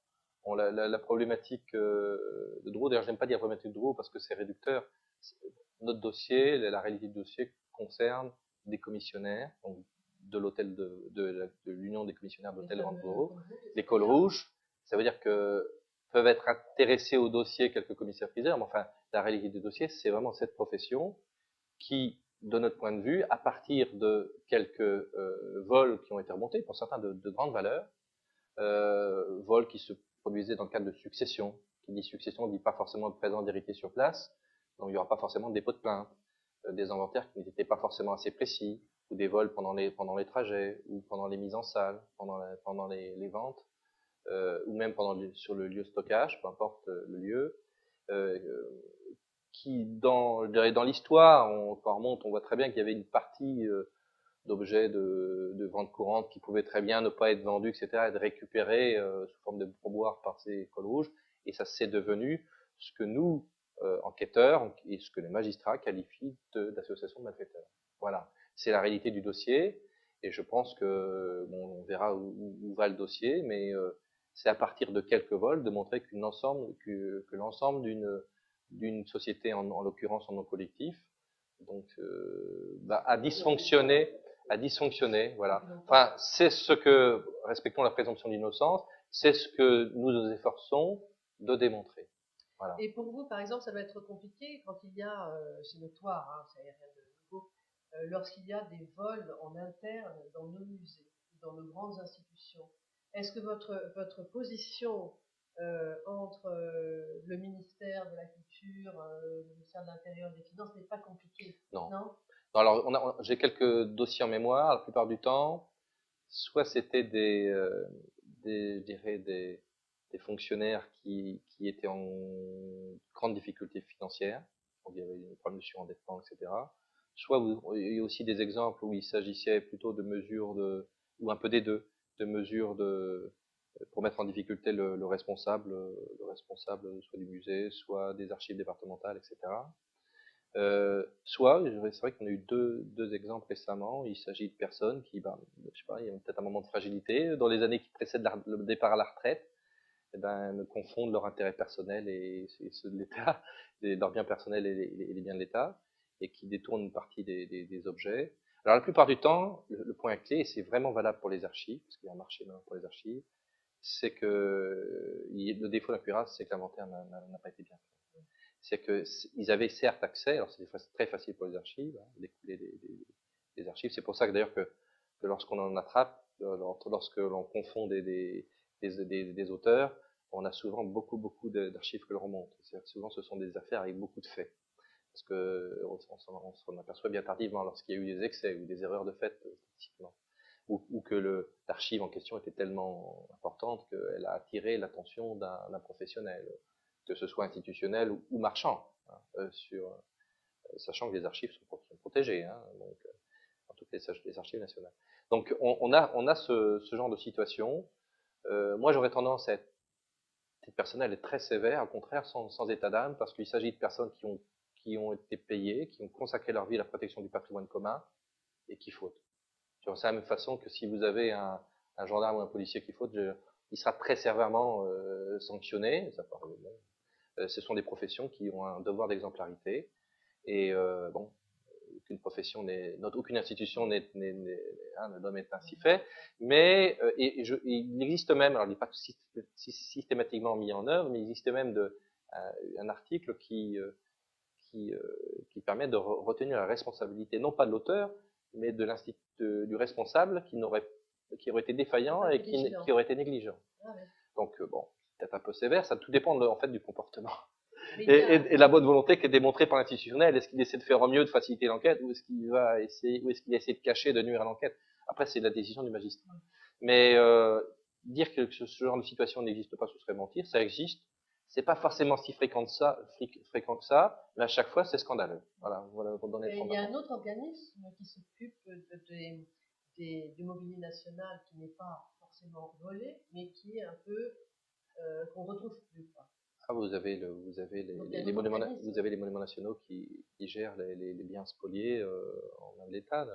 Bon, la problématique de Drou, d'ailleurs j'aime pas dire problématique de Drou parce que c'est réducteur. Notre dossier, la réalité du dossier concerne des commissionnaires, donc de l'hôtel de l'Union des commissionnaires d'hôtel Venturo, les cols rouges. Ça veut dire que peuvent être intéressés au dossier quelques commissaires-priseurs, mais enfin la réalité du dossier, c'est vraiment cette profession qui, de notre point de vue, à partir de quelques vols qui ont été remontés, pour certains de grande valeur, vols qui se produisaient dans le cadre de succession. Qui dit succession dit pas forcément de présence d'héritier sur place, donc il n'y aura pas forcément de dépôt de plainte, des inventaires qui n'étaient pas forcément assez précis, ou des vols pendant les trajets, ou pendant les mises en salle, pendant les ventes, ou même sur le lieu de stockage, peu importe le lieu, qui dans l'histoire, quand on remonte, on voit très bien qu'il y avait une partie d'objets de vente courante qui pouvaient très bien ne pas être vendus, etc., et être récupérés sous forme de pourboire par ces cols rouges, et ça c'est devenu ce que nous, enquêteurs, et ce que les magistrats qualifient d'association de malfaiteurs. Voilà, c'est la réalité du dossier, et je pense que, bon, on verra où va le dossier, mais c'est à partir de quelques vols de montrer que l'ensemble d'une société, en l'occurrence en nom collectif, donc a dysfonctionné, voilà. Enfin, c'est ce que, respectons la présomption d'innocence, c'est ce que nous nous efforçons de démontrer. Voilà. Et pour vous, par exemple, ça va être compliqué quand il y a, c'est notoire, hein, ça n'y a rien de nouveau, lorsqu'il y a des vols en interne dans nos musées, dans nos grandes institutions. Est-ce que votre position entre le ministère de la Culture, le ministère de l'Intérieur, des Finances n'est pas compliquée? Non. Non. Alors, j'ai quelques dossiers en mémoire. La plupart du temps, soit c'était je dirais des fonctionnaires qui étaient en grande difficulté financière, donc il y avait des problèmes de surendettement, etc. Soit il y a aussi des exemples où il s'agissait plutôt de mesures ou un peu des deux, de mesures pour mettre en difficulté le responsable soit du musée, soit des archives départementales, etc. Soit, c'est vrai qu'on a eu deux exemples récemment, il s'agit de personnes qui, je sais pas, il y a peut-être un moment de fragilité, dans les années qui précèdent le départ à la retraite, confondent leur intérêt personnel et ceux de l'État, leurs biens personnels et les biens de l'État, et qui détournent une partie des objets. Alors la plupart du temps, le point clé, et c'est vraiment valable pour les archives, parce qu'il y a un marché maintenant pour les archives, c'est que le défaut d'un cuirasse, c'est que l'inventaire n'a pas été bien fait. C'est qu'ils avaient certes accès, alors c'est très facile pour les archives, d'écouler des archives. C'est pour ça que d'ailleurs que lorsqu'on en attrape, lorsque l'on confond des auteurs, on a souvent beaucoup d'archives que l'on remonte. Souvent ce sont des affaires avec beaucoup de faits. Parce que on s'en aperçoit bien tardivement lorsqu'il y a eu des excès ou des erreurs de fait, statistiquement. Ou que l'archive en question était tellement importante qu'elle a attiré l'attention d'un professionnel, que ce soit institutionnel ou marchand, hein, sachant que les archives sont protégées, hein, donc, en tout cas les archives nationales. Donc on a ce genre de situation. Moi j'aurais tendance à être personnel est très sévère, au contraire sans état d'âme, parce qu'il s'agit de personnes qui ont été payées, qui ont consacré leur vie à la protection du patrimoine commun et qui fautent. C'est de la même façon que si vous avez un gendarme ou un policier qui faute, il sera très sévèrement sanctionné. Ce sont des professions qui ont un devoir d'exemplarité et aucune institution ne doit être ainsi fait, mais il existe même, alors il n'est pas systématiquement mis en œuvre, mais il existe même un article qui permet de retenir la responsabilité, non pas de l'auteur, mais du responsable qui aurait été défaillant et qui aurait été négligent. Ah ouais. Donc peut-être un peu sévère, ça tout dépend en fait du comportement. Et la bonne volonté qui est démontrée par l'institutionnel. Est-ce qu'il essaie de faire au mieux, de faciliter l'enquête, ou est-ce qu'il essaie de cacher, de nuire à l'enquête? Après, c'est la décision du magistrat. Mais dire que ce genre de situation n'existe pas, ce serait mentir. Ça existe. C'est pas forcément si fréquent que ça, mais à chaque fois, c'est scandaleux. Voilà pour donner le Il y a fondement. un autre organisme qui s'occupe du mobilier national qui n'est pas forcément volé, mais qui est un peu qu'on retrouve plus. Ah, vous avez les monuments nationaux qui gèrent les biens spoliés en main de l'État.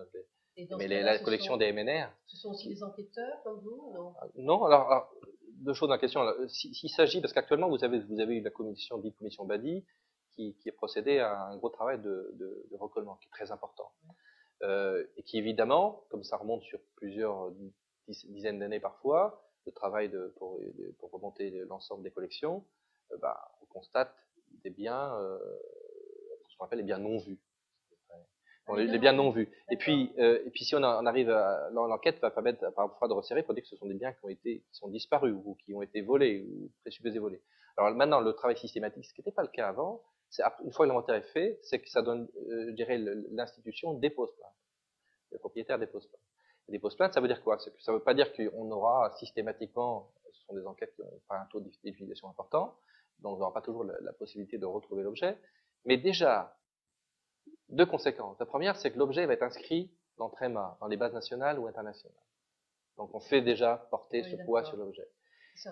Mais la collection des MNR. Ce sont aussi des enquêteurs comme vous, non? Non, alors, deux choses dans la question. S'il s'agit, parce qu'actuellement vous avez eu la commission dite commission Badi, qui est procédée à un gros travail de recollement, qui est très important. Et qui évidemment, comme ça remonte sur plusieurs dizaines d'années parfois, de travail pour remonter l'ensemble des collections, on constate des biens, ce qu'on appelle les biens non vus. Les biens non vus. Et puis si on arrive à l'enquête va permettre parfois de resserrer pour dire que ce sont des biens qui sont disparus ou qui ont été volés ou présupposés volés. Alors maintenant, le travail systématique, ce qui n'était pas le cas avant, c'est une fois que l'inventaire est fait, c'est que ça donne, je dirais, l'institution dépose plainte. Le propriétaire dépose plainte. Et dépose plainte, ça veut dire quoi? Ça ne veut pas dire qu'on aura systématiquement, ce sont des enquêtes qui n'ont pas un taux d'utilisation important, donc on n'aura pas toujours la possibilité de retrouver l'objet, mais déjà, deux conséquences. La première, c'est que l'objet va être inscrit dans TREMA, dans les bases nationales ou internationales. Donc on fait déjà porter ce poids sur l'objet.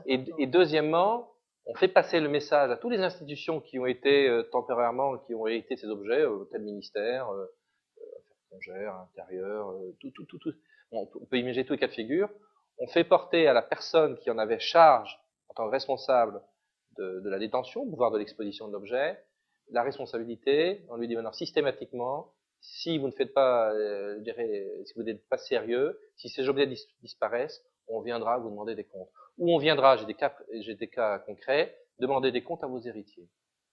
Et deuxièmement, on fait passer le message à toutes les institutions qui ont été temporairement, qui ont hérité ces objets, tel ministère, affaires étrangères, intérieur, tout. Bon, on peut imaginer tous les cas de figure. On fait porter à la personne qui en avait charge, en tant que responsable de la détention, voire de l'exposition de l'objet, la responsabilité. On lui dit maintenant systématiquement, si vous ne faites pas, je dirais, si vous n'êtes pas sérieux, si ces objets disparaissent, on viendra vous demander des comptes. Ou on viendra, j'ai des cas concrets, demander des comptes à vos héritiers.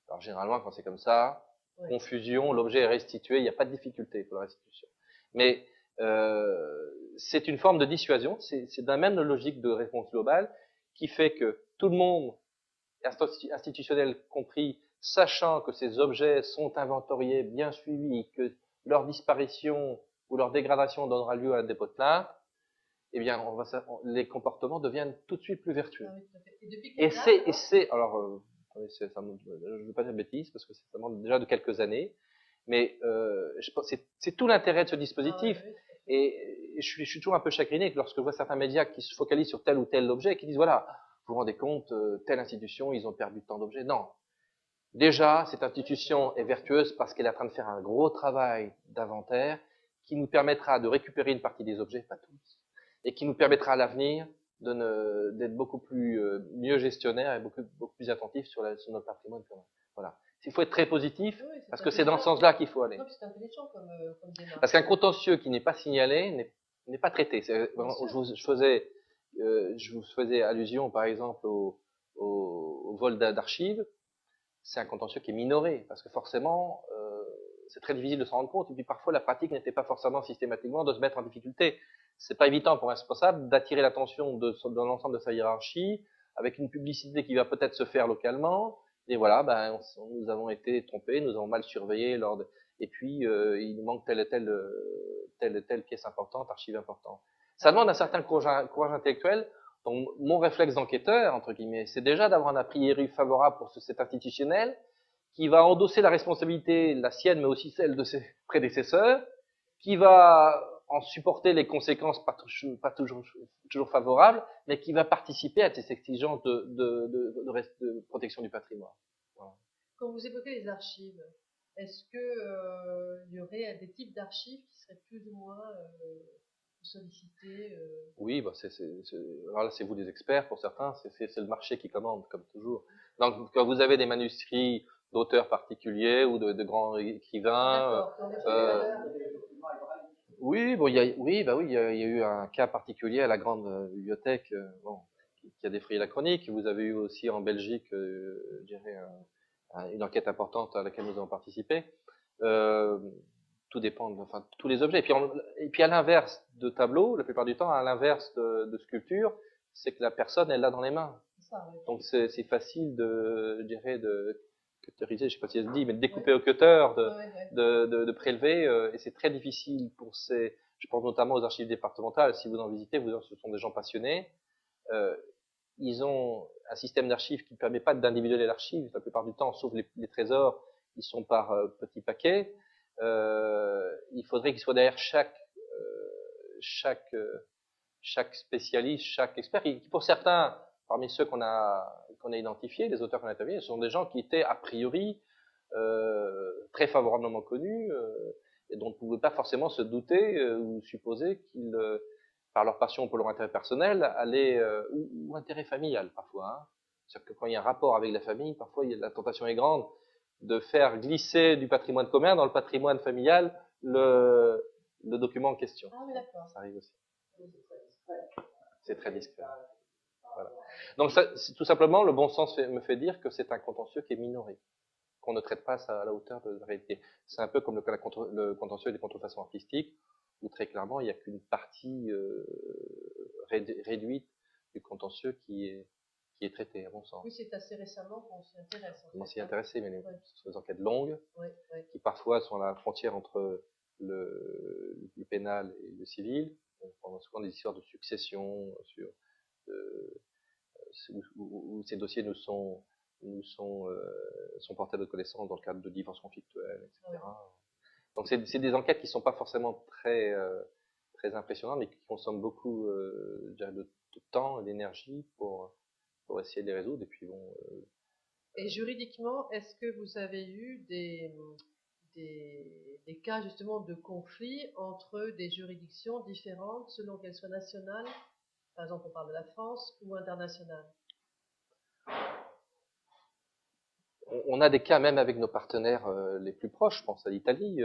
Alors généralement, quand c'est comme ça, confusion, l'objet est restitué, il n'y a pas de difficulté pour la restitution. Mais c'est une forme de dissuasion, c'est dans la même logique de réponse globale qui fait que tout le monde, institutionnel compris, sachant que ces objets sont inventoriés, bien suivis, que leur disparition ou leur dégradation donnera lieu à un dépôt de plainte, eh bien, les comportements deviennent tout de suite plus vertueux. Et c'est, alors, je ne veux pas dire de bêtises parce que ça demande déjà de quelques années, mais c'est tout l'intérêt de ce dispositif. Et je suis toujours un peu chagriné lorsque je vois certains médias qui se focalisent sur tel ou tel objet et qui disent voilà, vous vous rendez compte, telle institution, ils ont perdu tant d'objets. Non. Déjà, cette institution est vertueuse parce qu'elle est en train de faire un gros travail d'inventaire qui nous permettra de récupérer une partie des objets, pas tous, et qui nous permettra à l'avenir d'être beaucoup plus mieux gestionnaire et beaucoup plus attentif sur notre patrimoine commun. Voilà. Il faut être très positif parce que c'est dans ce sens-là qu'il faut aller. C'est intelligent comme démarche. Parce qu'un contentieux qui n'est pas signalé n'est pas traité. Je vous faisais allusion, par exemple, au vol d'archives. C'est un contentieux qui est minoré, parce que forcément, c'est très difficile de s'en rendre compte. Et puis parfois, la pratique n'était pas forcément systématiquement de se mettre en difficulté. C'est pas évident pour un responsable d'attirer l'attention de l'ensemble de sa hiérarchie avec une publicité qui va peut-être se faire localement. Et voilà, nous avons été trompés, nous avons mal surveillé et puis il nous manque telle pièce importante, archive importante. Ça demande un certain courage intellectuel. Donc, mon réflexe d'enquêteur, entre guillemets, c'est déjà d'avoir un a priori favorable pour cet institutionnel qui va endosser la responsabilité, la sienne, mais aussi celle de ses prédécesseurs, qui va en supporter les conséquences pas toujours favorables, mais qui va participer à ces exigences de protection du patrimoine. Voilà. Quand vous évoquez les archives, est-ce que il y aurait des types d'archives qui seraient plus ou moins solliciter Oui, alors là, c'est vous les experts pour certains, c'est le marché qui commande, comme toujours. Donc, quand vous avez des manuscrits d'auteurs particuliers ou de grands écrivains, oui, bon, il y a eu un cas particulier à la grande bibliothèque, qui a défrayé la chronique. Vous avez eu aussi en Belgique, je dirais, une enquête importante à laquelle nous avons participé. Tout dépend, enfin, tous les objets. Et puis à l'inverse de tableau, la plupart du temps, à l'inverse de sculpture, c'est que la personne, elle l'a dans les mains. Ça, oui. Donc c'est facile je dirais, de cutteriser, je sais pas si elle se dit, mais de découper au cutter, de prélever, et c'est très difficile pour je pense notamment aux archives départementales, si vous en visitez, ce sont des gens passionnés, ils ont un système d'archives qui ne permet pas d'individualiser l'archive. La plupart du temps, sauf les trésors, ils sont par petits paquets. Il faudrait qu'il soit derrière chaque spécialiste, chaque expert. Qui, pour certains, parmi ceux qu'on a identifiés, les auteurs qu'on a interviewés, ce sont des gens qui étaient a priori très favorablement connus et dont on ne pouvait pas forcément se douter ou supposer qu'ils, par leur passion pour leur intérêt personnel, allaient, ou intérêt familial parfois. Hein. C'est-à-dire que quand il y a un rapport avec la famille, parfois la tentation est grande de faire glisser du patrimoine commun dans le patrimoine familial le document en question. Ah oui, d'accord. Ça arrive aussi. C'est très discret. Voilà. Donc ça, tout simplement, le bon sens me fait dire que c'est un contentieux qui est minoré, qu'on ne traite pas ça à la hauteur de la réalité. C'est un peu comme le contentieux des contrefaçons artistiques, où très clairement, il n'y a qu'une partie réduite du contentieux qui est traitée, à mon sens. Oui, c'est assez récemment qu'on s'y intéresse. On s'y intéresse, mais ce sont des enquêtes longues, qui parfois sont à la frontière entre le pénal et le civil. On a souvent des histoires de succession où ces dossiers sont portés à notre connaissance dans le cadre de divorces conflictuels, etc. Donc c'est des enquêtes qui ne sont pas forcément très impressionnantes, mais qui consomment beaucoup de temps et d'énergie pour essayer de les résoudre. Et puis bon. Et juridiquement, est-ce que vous avez eu des cas justement de conflit entre des juridictions différentes selon qu'elles soient nationales, par exemple on parle de la France, ou internationales? On a des cas même avec nos partenaires les plus proches, je pense à l'Italie,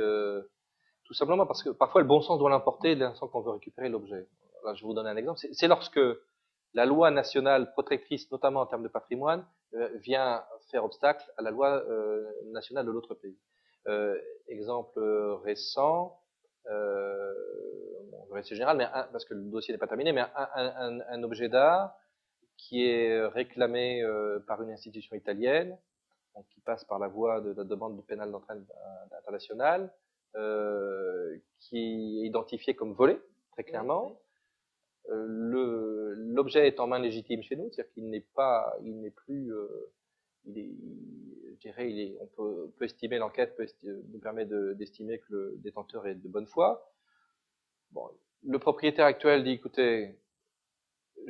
tout simplement parce que parfois le bon sens doit l'emporter dès l'instant qu'on veut récupérer l'objet. Là, je vais vous donner un exemple. C'est lorsque la loi nationale protectrice, notamment en termes de patrimoine, vient faire obstacle à la loi nationale de l'autre pays. Exemple récent, bon, je vais rester général, mais parce que le dossier n'est pas terminé, mais un objet d'art qui est réclamé par une institution italienne, donc qui passe par la voie de la demande de pénal d'entraîne internationale, qui est identifié comme volé, très clairement. L'objet est en main légitime chez nous, c'est-à-dire qu'il n'est plus, je dirais, on peut estimer, l'enquête nous permet d'estimer que le détenteur est de bonne foi. Bon, le propriétaire actuel dit, écoutez,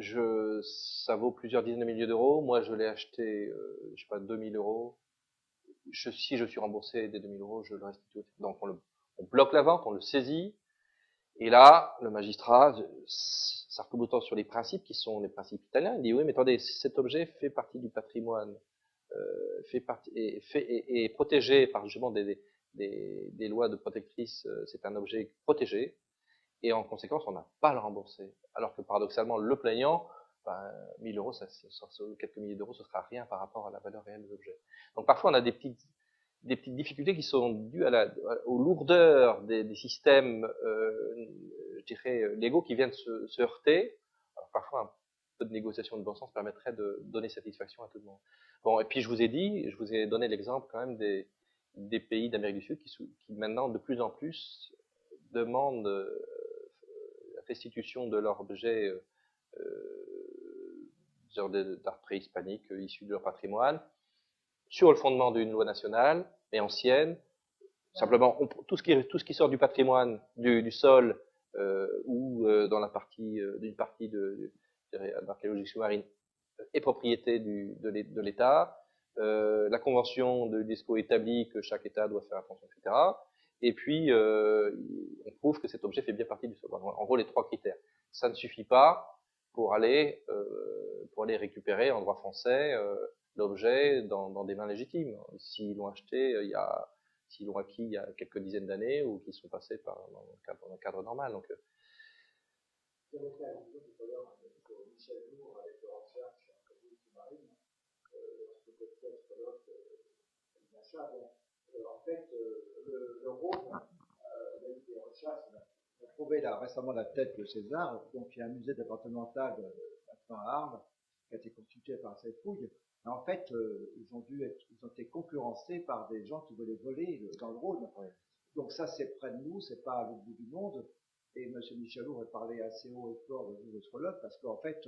ça vaut plusieurs dizaines de milliers d'euros, moi je l'ai acheté, je sais pas, 2000 euros. Si je suis remboursé des 2000 euros, je le restitue. Donc on bloque la vente, on le saisit, et là, le magistrat, s'arc-boutant sur les principes qui sont les principes italiens, il dit oui, mais attendez, cet objet fait partie du patrimoine, est protégé par justement des lois de protectrice, c'est un objet protégé, et en conséquence, on n'a pas à le rembourser. Alors que paradoxalement, le plaignant, 1000 euros, quelques milliers d'euros, ce sera rien par rapport à la valeur réelle de l'objet. Donc parfois, on a des petites difficultés qui sont dues aux lourdeurs des systèmes, je dirais, légaux qui viennent se heurter. Alors, parfois, un peu de négociation de bon sens permettrait de donner satisfaction à tout le monde. Bon, et puis je vous ai donné l'exemple quand même des pays d'Amérique du Sud qui maintenant de plus en plus demandent la restitution de leurs objets d'art préhispanique issus de leur patrimoine sur le fondement d'une loi nationale, mais ancienne. Simplement, tout ce qui sort du patrimoine, du sol, ou dans d'une partie de l'archéologie sous-marine, est propriété de l'État. La convention de l'UNESCO établit que chaque État doit faire attention, etc. Et puis, on prouve que cet objet fait bien partie du sol. En gros, les 3 critères. Ça ne suffit pas pour aller récupérer en droit français l'objet dans des mains légitimes. S'ils l'ont acheté s'ils l'ont acquis il y a quelques dizaines d'années ou qu'ils sont passés dans un cadre normal. Donc, en fait, le Rhône, il y a eu des recherches, on a trouvé récemment la tête de César, donc il y a un musée départemental maintenant à Arles, qui a été constitué par cette fouille. Et en fait, ils ont été concurrencés par des gens qui voulaient voler dans le Rhône. Donc ça, c'est près de nous, c'est pas à l'autre bout du monde. Et M. Michalou a parlé assez haut et fort de Louis Escolotte, parce qu'en fait,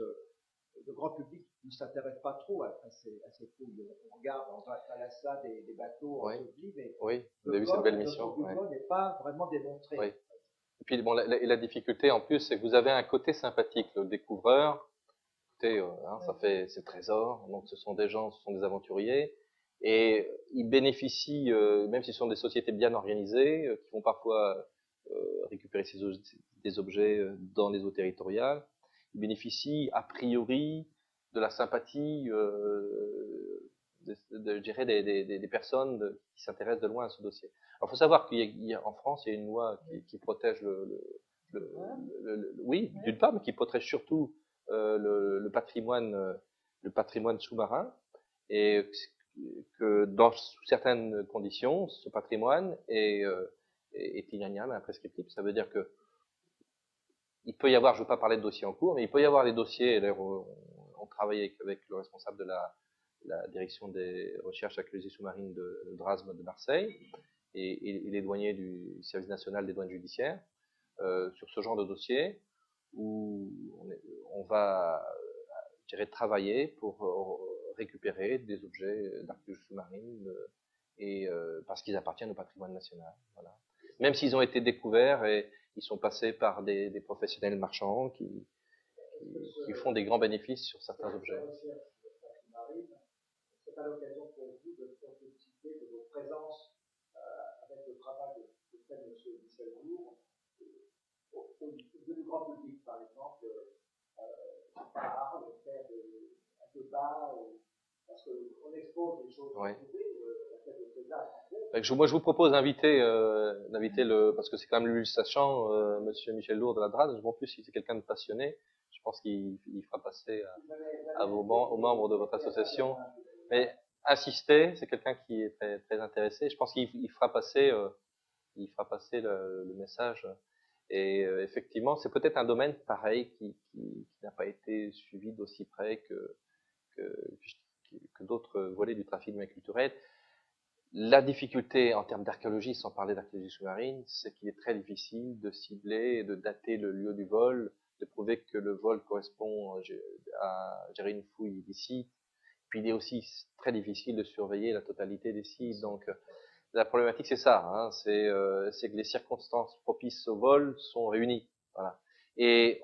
le grand public ne s'intéresse pas trop à ces fouilles. On regarde, on va à la des bateaux en Sophie, mais oui, vous avez vu cette belle mission. le vol n'est pas vraiment démontré. Oui. Et puis bon, la difficulté en plus, c'est que vous avez un côté sympathique, le découvreur. Écoutez, ça fait c'est trésor, donc ce sont des gens, ce sont des aventuriers, et ils bénéficient, même si ce sont des sociétés bien organisées, qui vont parfois récupérer des objets dans les eaux territoriales, ils bénéficient a priori de la sympathie je dirais des personnes qui s'intéressent de loin à ce dossier. Alors, il faut savoir qu'en France, il y a une loi qui protège oui, d'une part, mais qui protège surtout le patrimoine sous-marin, et que sous certaines conditions, ce patrimoine est inagnable, imprescriptible. Ça veut dire que il peut y avoir, je ne veux pas parler de dossiers en cours, mais il peut y avoir des dossiers, et d'ailleurs on travaille avec le responsable de la direction des recherches archéologiques sous-marines de Drasme de Marseille, et les douaniers du service national des douanes judiciaires, sur ce genre de dossier, où on va travailler pour récupérer des objets d'archéologie sous-marine, parce qu'ils appartiennent au patrimoine national. Voilà. Même s'ils ont été découverts, et ils sont passés par des professionnels marchands qui font des grands bénéfices sur certains objets. C'est pas l'occasion pour vous de faire publicité de vos présences avec le travail de fait de M. Michel Gour du grand public, par exemple, à Arles, faire un débat, parce qu'on expose des choses retrouvées, la fête de César. Moi, je vous propose d'inviter parce que c'est quand même lui sachant, Monsieur Michel Lourd de la DRAS. En plus, si c'est quelqu'un de passionné, je pense qu'il fera passer aux membres de votre association. Mais insister, c'est quelqu'un qui est très, très intéressé. Je pense qu'il fera passer le message. Et effectivement, c'est peut-être un domaine pareil qui n'a pas été suivi d'aussi près que d'autres volets du trafic de biens culturels. La difficulté en termes d'archéologie, sans parler d'archéologie sous-marine, c'est qu'il est très difficile de cibler et de dater le lieu du vol, de prouver que le vol correspond à gérer une fouille illicite. Puis il est aussi très difficile de surveiller la totalité des sites. Donc la problématique, c'est ça, hein, c'est que les circonstances propices au vol sont réunies. Voilà. Mais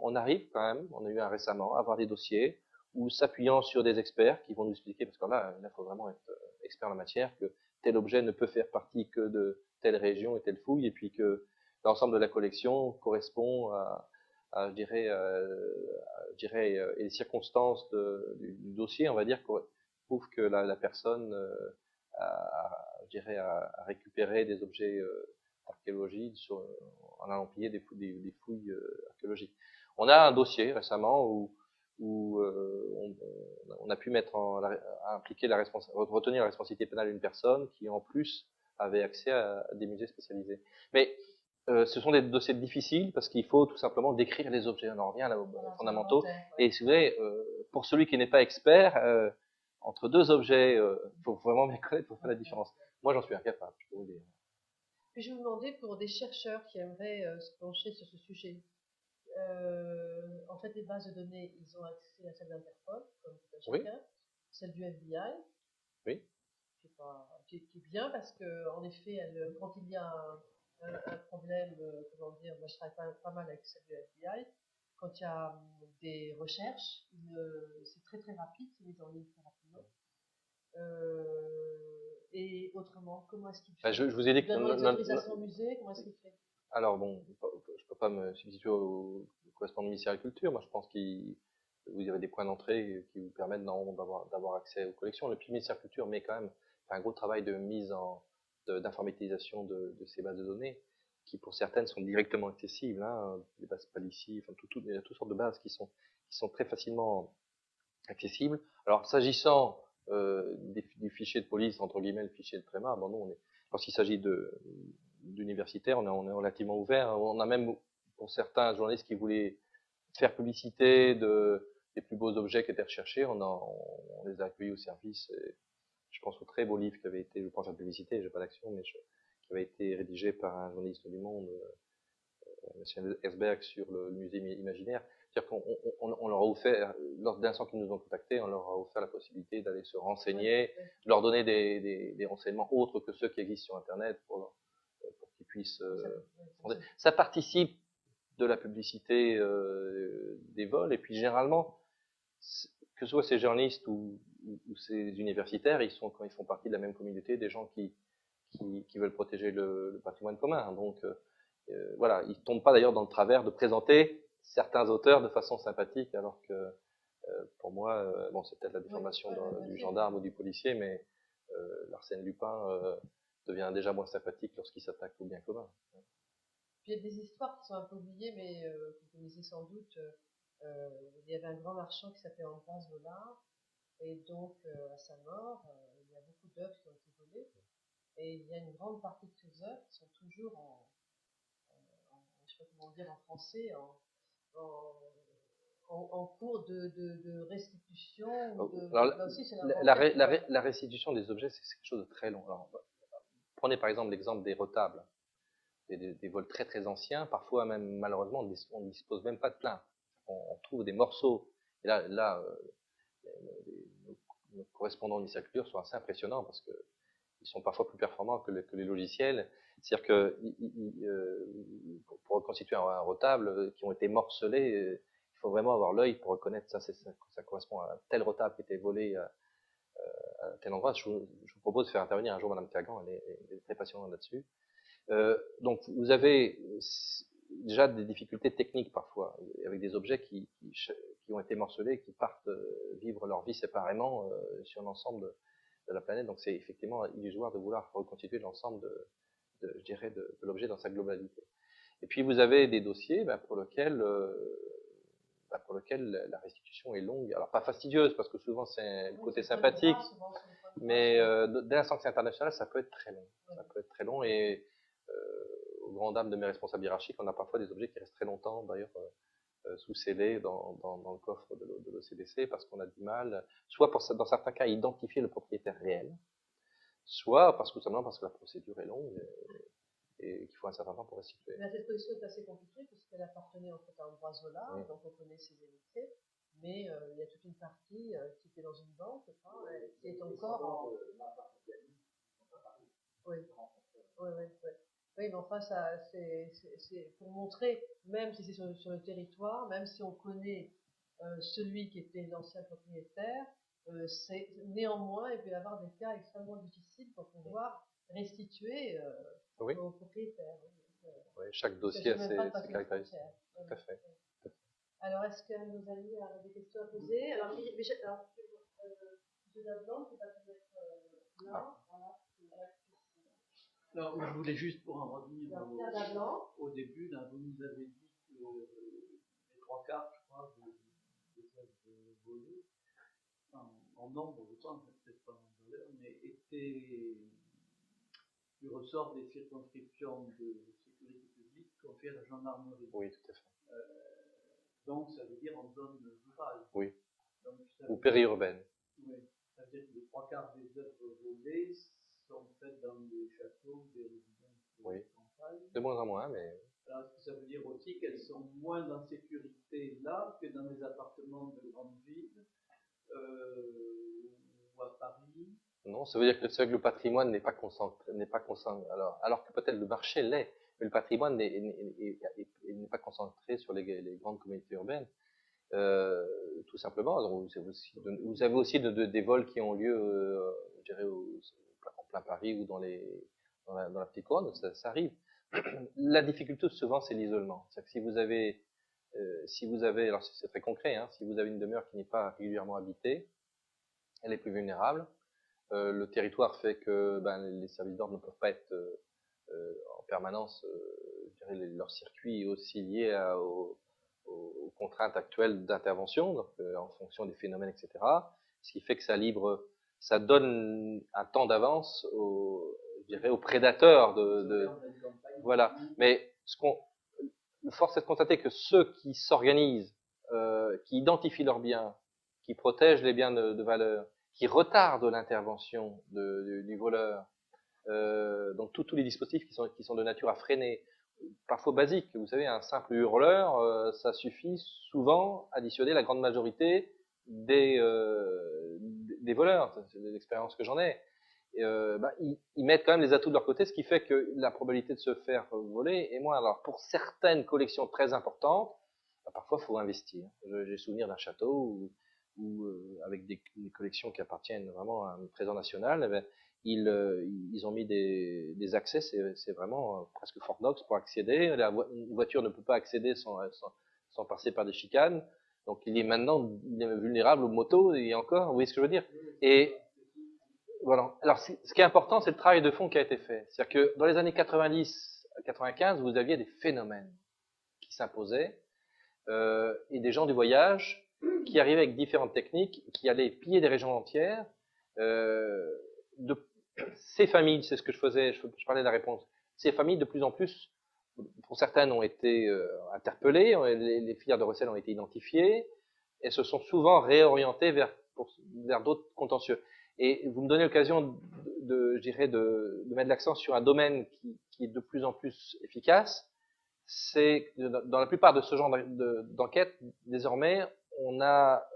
on arrive quand même, on a eu un récemment, à avoir des dossiers où, s'appuyant sur des experts qui vont nous expliquer, parce que là, il faut vraiment être expert en la matière, que tel objet ne peut faire partie que de telle région et telle fouille, et puis que l'ensemble de la collection correspond à et les circonstances du dossier, on va dire, prouvent que la personne à récupérer des objets archéologiques en allant piller des fouilles archéologiques. On a un dossier récemment où on a pu retenir la responsabilité pénale d'une personne qui en plus avait accès à des musées spécialisés. Mais ce sont des dossiers difficiles parce qu'il faut tout simplement décrire les objets. On en revient aux fondamentaux. Et si vous voulez, pour celui qui n'est pas expert, entre deux objets, il faut vraiment bien connaître pour faire la différence. Moi, j'en suis incapable, je peux vous dire. Puis je vous demandais, pour des chercheurs qui aimeraient se pencher sur ce sujet, en fait, les bases de données, ils ont accès à celles d'Interpol, comme tout à chacun, celle du FBI, oui, qui est bien parce que, en effet, quand il y a un problème, comment dire, moi je travaille pas mal avec celle du FBI, quand il y a des recherches, c'est très très rapide, c'est mis en ligne très rapidement. Et autrement, comment est-ce qu'il fait? Je vous ai dit que les autorisations au musée, comment est-ce qu'il fait? Alors bon, je peux pas me substituer au correspondant du ministère de la Culture. Moi, je pense que vous avez des points d'entrée qui vous permettent d'avoir accès aux collections. Le ministère de la Culture met quand même un gros travail de d'informatisation de ces bases de données, qui pour certaines sont directement accessibles, hein, les bases Palissy, enfin il y a toutes sortes de bases qui sont très facilement accessibles. Alors s'agissant du fichier de police, entre guillemets, le fichier de Tréma, bon, nous, lorsqu'il s'agit d'universitaires, on est relativement ouvert. On a même, pour certains journalistes qui voulaient faire publicité des plus beaux objets qui étaient recherchés, on les a accueillis au service. Et je pense au très beau livre qui avait été, je pense à la publicité, j'ai pas d'action, mais qui avait été rédigé par un journaliste du Monde, M. Herzberg, sur le musée imaginaire. C'est-à-dire qu'on leur a offert, lors de l'instant qu'ils nous ont contactés, on leur a offert la possibilité d'aller se renseigner, de leur donner des renseignements autres que ceux qui existent sur Internet pour qu'ils puissent... ça participe de la publicité des vols, et puis généralement, que ce soit ces journalistes ou ces universitaires, ils font partie de la même communauté, des gens qui veulent protéger le patrimoine commun. Donc voilà, ils ne tombent pas d'ailleurs dans le travers de présenter certains auteurs de façon sympathique, alors que pour moi, bon, c'est peut-être la déformation du gendarme ou du policier, mais l'Arsène Lupin devient déjà moins sympathique lorsqu'il s'attaque au bien commun. Puis il y a des histoires qui sont un peu oubliées, mais vous connaissez sans doute. Il y avait un grand marchand qui s'appelait Ambroise Vollard, et donc à sa mort, il y a beaucoup d'œuvres qui ont été volées, et il y a une grande partie de ces œuvres qui sont toujours je sais pas comment dire en français, en cours de restitution. Alors, la restitution des objets, c'est quelque chose de très long. Alors, prenez par exemple l'exemple des retables, des vols très très anciens. Parfois même, malheureusement, on ne dispose même pas de plaintes. On trouve des morceaux. Et là nos correspondants de ministère de la Culture sont assez impressionnants parce que ils sont parfois plus performants que les logiciels. C'est-à-dire que pour reconstituer un retable qui ont été morcelés, il faut vraiment avoir l'œil pour reconnaître ça correspond à un tel retable qui était volé à tel endroit. Je vous propose de faire intervenir un jour Madame Kagan, elle est très passionnante là-dessus. Donc vous avez déjà des difficultés techniques parfois, avec des objets qui ont été morcelés, qui partent vivre leur vie séparément sur l'ensemble de la planète. Donc c'est effectivement illusoire de vouloir reconstituer l'ensemble je dirais, de l'objet dans sa globalité. Et puis vous avez des dossiers pour lesquels la restitution est longue. Alors pas fastidieuse, parce que souvent c'est le côté sympathique, mais dès l'instant que c'est international, ça peut être très long. Ça peut être très long, et aux grandes dames de mes responsables hiérarchiques, on a parfois des objets qui restent très longtemps, d'ailleurs, sous scellés dans le coffre de l'OCBC, parce qu'on a du mal, soit dans certains cas, à identifier le propriétaire réel, soit parce que la procédure est longue et qu'il faut un certain temps pour restituer. Mais cette position est assez compliquée puisqu'elle appartenait en fait à Ambroise Vollard, donc on connaît ses héritiers, mais il y a toute une partie qui était dans une banque, qui est encore en... Oui, mais enfin, c'est pour montrer, même si c'est sur le territoire, même si on connaît celui qui était l'ancien propriétaire, néanmoins, il peut y avoir des cas extrêmement difficiles pour pouvoir restituer au propriétaire. Oui, chaque dossier a ses caractéristiques. Tout à fait. Alors, est-ce qu'un de nos amis a des questions à poser? Alors, M. Davlant, qui va peut-être là. Alors, je voulais juste, pour en revenir au début, là, vous nous avez dit que les 3/4, je crois, des œuvres volées, en nombre, je pense, peut-être pas en valeur, mais étaient du ressort des circonscriptions de sécurité publique confiées à la gendarmerie. Oui, tout à fait. Donc, ça veut dire en zone rurale. Oui. Ou périurbaine. Oui. Ça veut dire que les 3/4 des œuvres volées sont faites dans des châteaux, des résidences de campagne. De moins en moins, mais... Alors, est-ce que ça veut dire aussi qu'elles sont moins en sécurité là que dans les appartements de grandes villes ou à Paris? Non, ça veut dire que le patrimoine n'est pas concentré, alors que peut-être le marché l'est, mais le patrimoine n'est pas concentré sur les grandes communautés urbaines. Tout simplement. Donc, vous avez aussi des vols qui ont lieu, je dirais, en plein Paris ou dans la petite couronne, ça arrive. La difficulté souvent, c'est l'isolement. C'est que si vous avez, alors c'est très concret, si vous avez une demeure qui n'est pas régulièrement habitée, elle est plus vulnérable. Le territoire fait que les services d'ordre ne peuvent pas être en permanence, je dirais, leur circuit est aussi lié aux contraintes actuelles d'intervention, donc en fonction des phénomènes, etc. Ce qui fait que ça donne un temps d'avance aux prédateurs voilà. Mais force est de constater que ceux qui s'organisent, qui identifient leurs biens, qui protègent les biens de valeur, qui retardent l'intervention du voleur, donc tous les dispositifs qui sont de nature à freiner parfois basiques. Vous savez, un simple hurleur, ça suffit souvent à dissuader la grande majorité des voleurs. C'est l'expérience que j'en ai. Ils mettent quand même les atouts de leur côté, ce qui fait que la probabilité de se faire voler est moindre. Alors pour certaines collections très importantes, parfois il faut investir. J'ai souvenir d'un château où avec des collections qui appartiennent vraiment à un trésor national, ils ont mis des accès, c'est vraiment presque Fort Knox pour accéder. Une voiture ne peut pas accéder sans passer par des chicanes. Donc il est vulnérable aux motos et encore, vous voyez ce que je veux dire. Et voilà. Alors ce qui est important, c'est le travail de fond qui a été fait. C'est-à-dire que dans les années 90-95, vous aviez des phénomènes qui s'imposaient et des gens du voyage qui arrivaient avec différentes techniques, qui allaient piller des régions entières. Ces familles, c'est ce que je faisais, je parlais de la réponse, ces familles de plus en plus, pour certaines ont été interpellées, les filières de recel ont été identifiées, et se sont souvent réorientées vers d'autres contentieux. Et vous me donnez l'occasion de mettre l'accent sur un domaine qui est de plus en plus efficace. C'est dans la plupart de ce genre d'enquête, désormais, on a,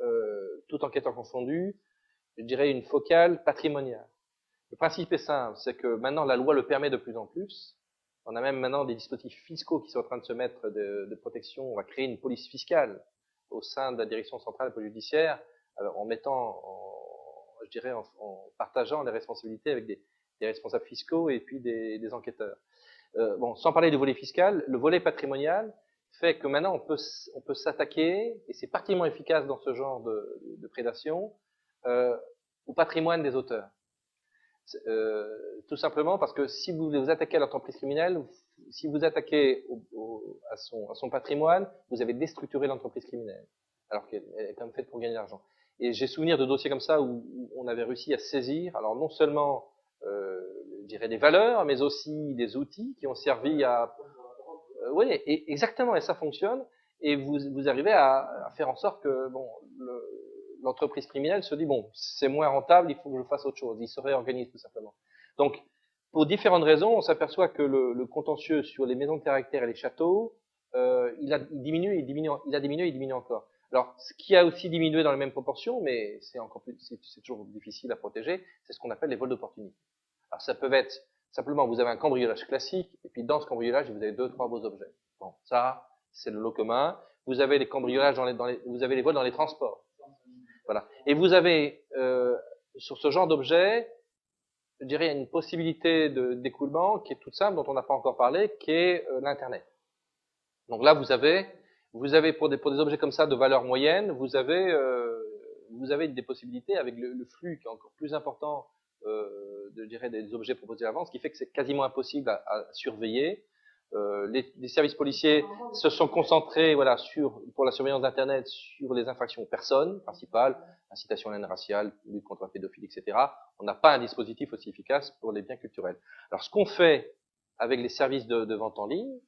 tout enquêteur confondu, je dirais une focale patrimoniale. Le principe est simple, c'est que maintenant la loi le permet de plus en plus. On a même maintenant des dispositifs fiscaux qui sont en train de se mettre de protection. On va créer une police fiscale au sein de la direction centrale de la police judiciaire, en mettant, en partageant les responsabilités avec des responsables fiscaux et puis des enquêteurs. Sans parler du volet fiscal, le volet patrimonial fait que maintenant on peut s'attaquer, et c'est particulièrement efficace dans ce genre de prédation, au patrimoine des auteurs. Tout simplement parce que si vous vous attaquez à l'entreprise criminelle, si vous attaquez à son patrimoine, vous avez déstructuré l'entreprise criminelle, alors qu'elle est quand même faite pour gagner de l'argent. Et j'ai souvenir de dossiers comme ça où on avait réussi à saisir, alors non seulement je dirais des valeurs, mais aussi des outils qui ont servi à... oui, exactement, et ça fonctionne, et vous arrivez à faire en sorte que l'entreprise criminelle se dit, bon, c'est moins rentable, il faut que je fasse autre chose. Il se réorganise tout simplement. Donc, pour différentes raisons, on s'aperçoit que le contentieux sur les maisons de caractère et les châteaux, il a diminué, il diminue encore. Alors, ce qui a aussi diminué dans les mêmes proportions, mais c'est toujours difficile à protéger, c'est ce qu'on appelle les vols d'opportunité. Alors, ça peut être simplement, vous avez un cambriolage classique, et puis dans ce cambriolage, vous avez 2-3 beaux objets. Bon, ça, c'est le lot commun. Vous avez les cambriolages vous avez les vols dans les transports. Voilà. Et vous avez, sur ce genre d'objet, je dirais, une possibilité d'écoulement qui est toute simple, dont on n'a pas encore parlé, qui est l'Internet. Donc là, vous avez pour des objets comme ça de valeur moyenne, vous avez des possibilités avec le flux qui est encore plus important, je dirais, des objets proposés à l'avance, ce qui fait que c'est quasiment impossible à surveiller. Les services policiers se sont concentrés, voilà, pour la surveillance d'Internet, sur les infractions aux personnes principales, incitation à la haine raciale, lutte contre la pédophilie, etc. On n'a pas un dispositif aussi efficace pour les biens culturels. Alors, ce qu'on fait avec les services de vente en ligne,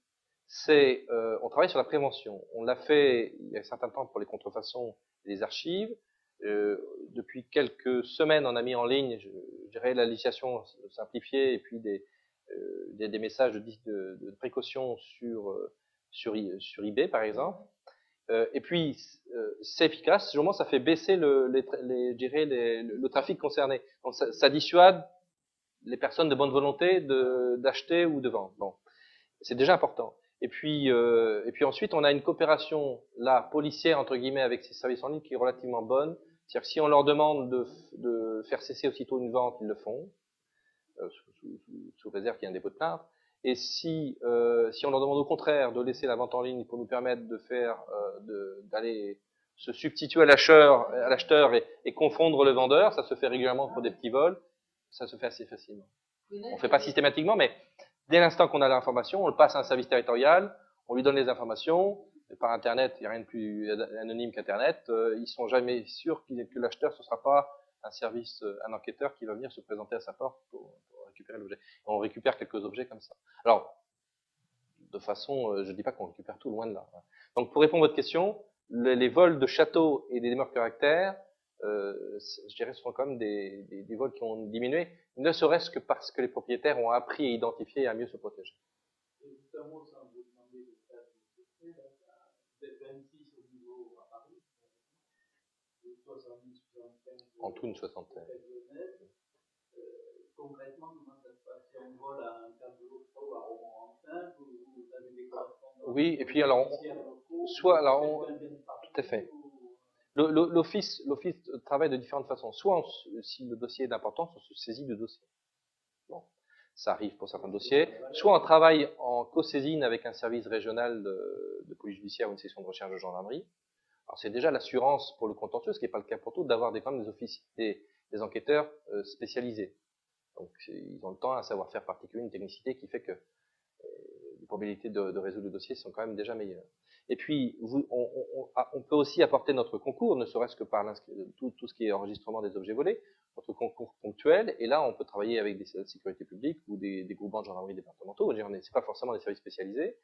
c'est on travaille sur la prévention. On l'a fait il y a un certain temps pour les contrefaçons et les archives. Depuis quelques semaines, on a mis en ligne, je dirais, la législation simplifiée et puis des messages de précaution sur eBay, par exemple. Et puis, c'est efficace. Sûrement, ça fait baisser le trafic concerné. Donc, ça dissuade les personnes de bonne volonté d'acheter ou de vendre. Bon, c'est déjà important. Et puis ensuite, on a une coopération là policière entre guillemets avec ces services en ligne qui est relativement bonne. C'est-à-dire que si on leur demande de faire cesser aussitôt une vente, ils le font, sous réserve qu'il y ait un dépôt de plainte. Et si on leur demande au contraire de laisser la vente en ligne pour nous permettre d'aller se substituer à l'acheteur et confondre le vendeur, ça se fait régulièrement pour des petits vols, ça se fait assez facilement. On ne fait pas systématiquement, mais dès l'instant qu'on a l'information, on le passe à un service territorial, on lui donne les informations. Et par Internet, il n'y a rien de plus anonyme qu'Internet. Ils sont jamais sûrs que l'acheteur, ce ne sera pas un enquêteur qui va venir se présenter à sa porte pour récupérer l'objet. On récupère quelques objets comme ça. Alors, de façon, je ne dis pas qu'on récupère tout, loin de là. Donc, pour répondre à votre question, les vols de châteaux et des demeures caractères, je dirais, ce sont quand même des vols qui ont diminué, ne serait-ce que parce que les propriétaires ont appris à identifier et à mieux se protéger. Évidemment, ça 70, 75. En tout, une soixantaine. Concrètement, comment ça se passe? Si on vole à un tableau ou à Romorantin, vous avez des correspondants? Oui, et puis alors, soit, alors, tout à fait. L'office travaille de différentes façons. Soit, si le dossier est d'importance, on se saisit du dossier. Bon, ça arrive pour certains dossiers. Soit on travaille en co-saisine avec un service régional de police judiciaire ou une section de recherche de gendarmerie. Alors c'est déjà l'assurance pour le contentieux, ce qui n'est pas le cas pour tout, d'avoir quand même des enquêteurs spécialisés. Donc ils ont le temps, un savoir-faire particulier, une technicité qui fait que les probabilités de résoudre le dossier sont quand même déjà meilleures. Et puis, on peut aussi apporter notre concours, ne serait-ce que par tout ce qui est enregistrement des objets volés, notre concours ponctuel, et là, on peut travailler avec des services de sécurité publique ou des groupements de gendarmerie départementaux, c'est pas forcément des services spécialisés,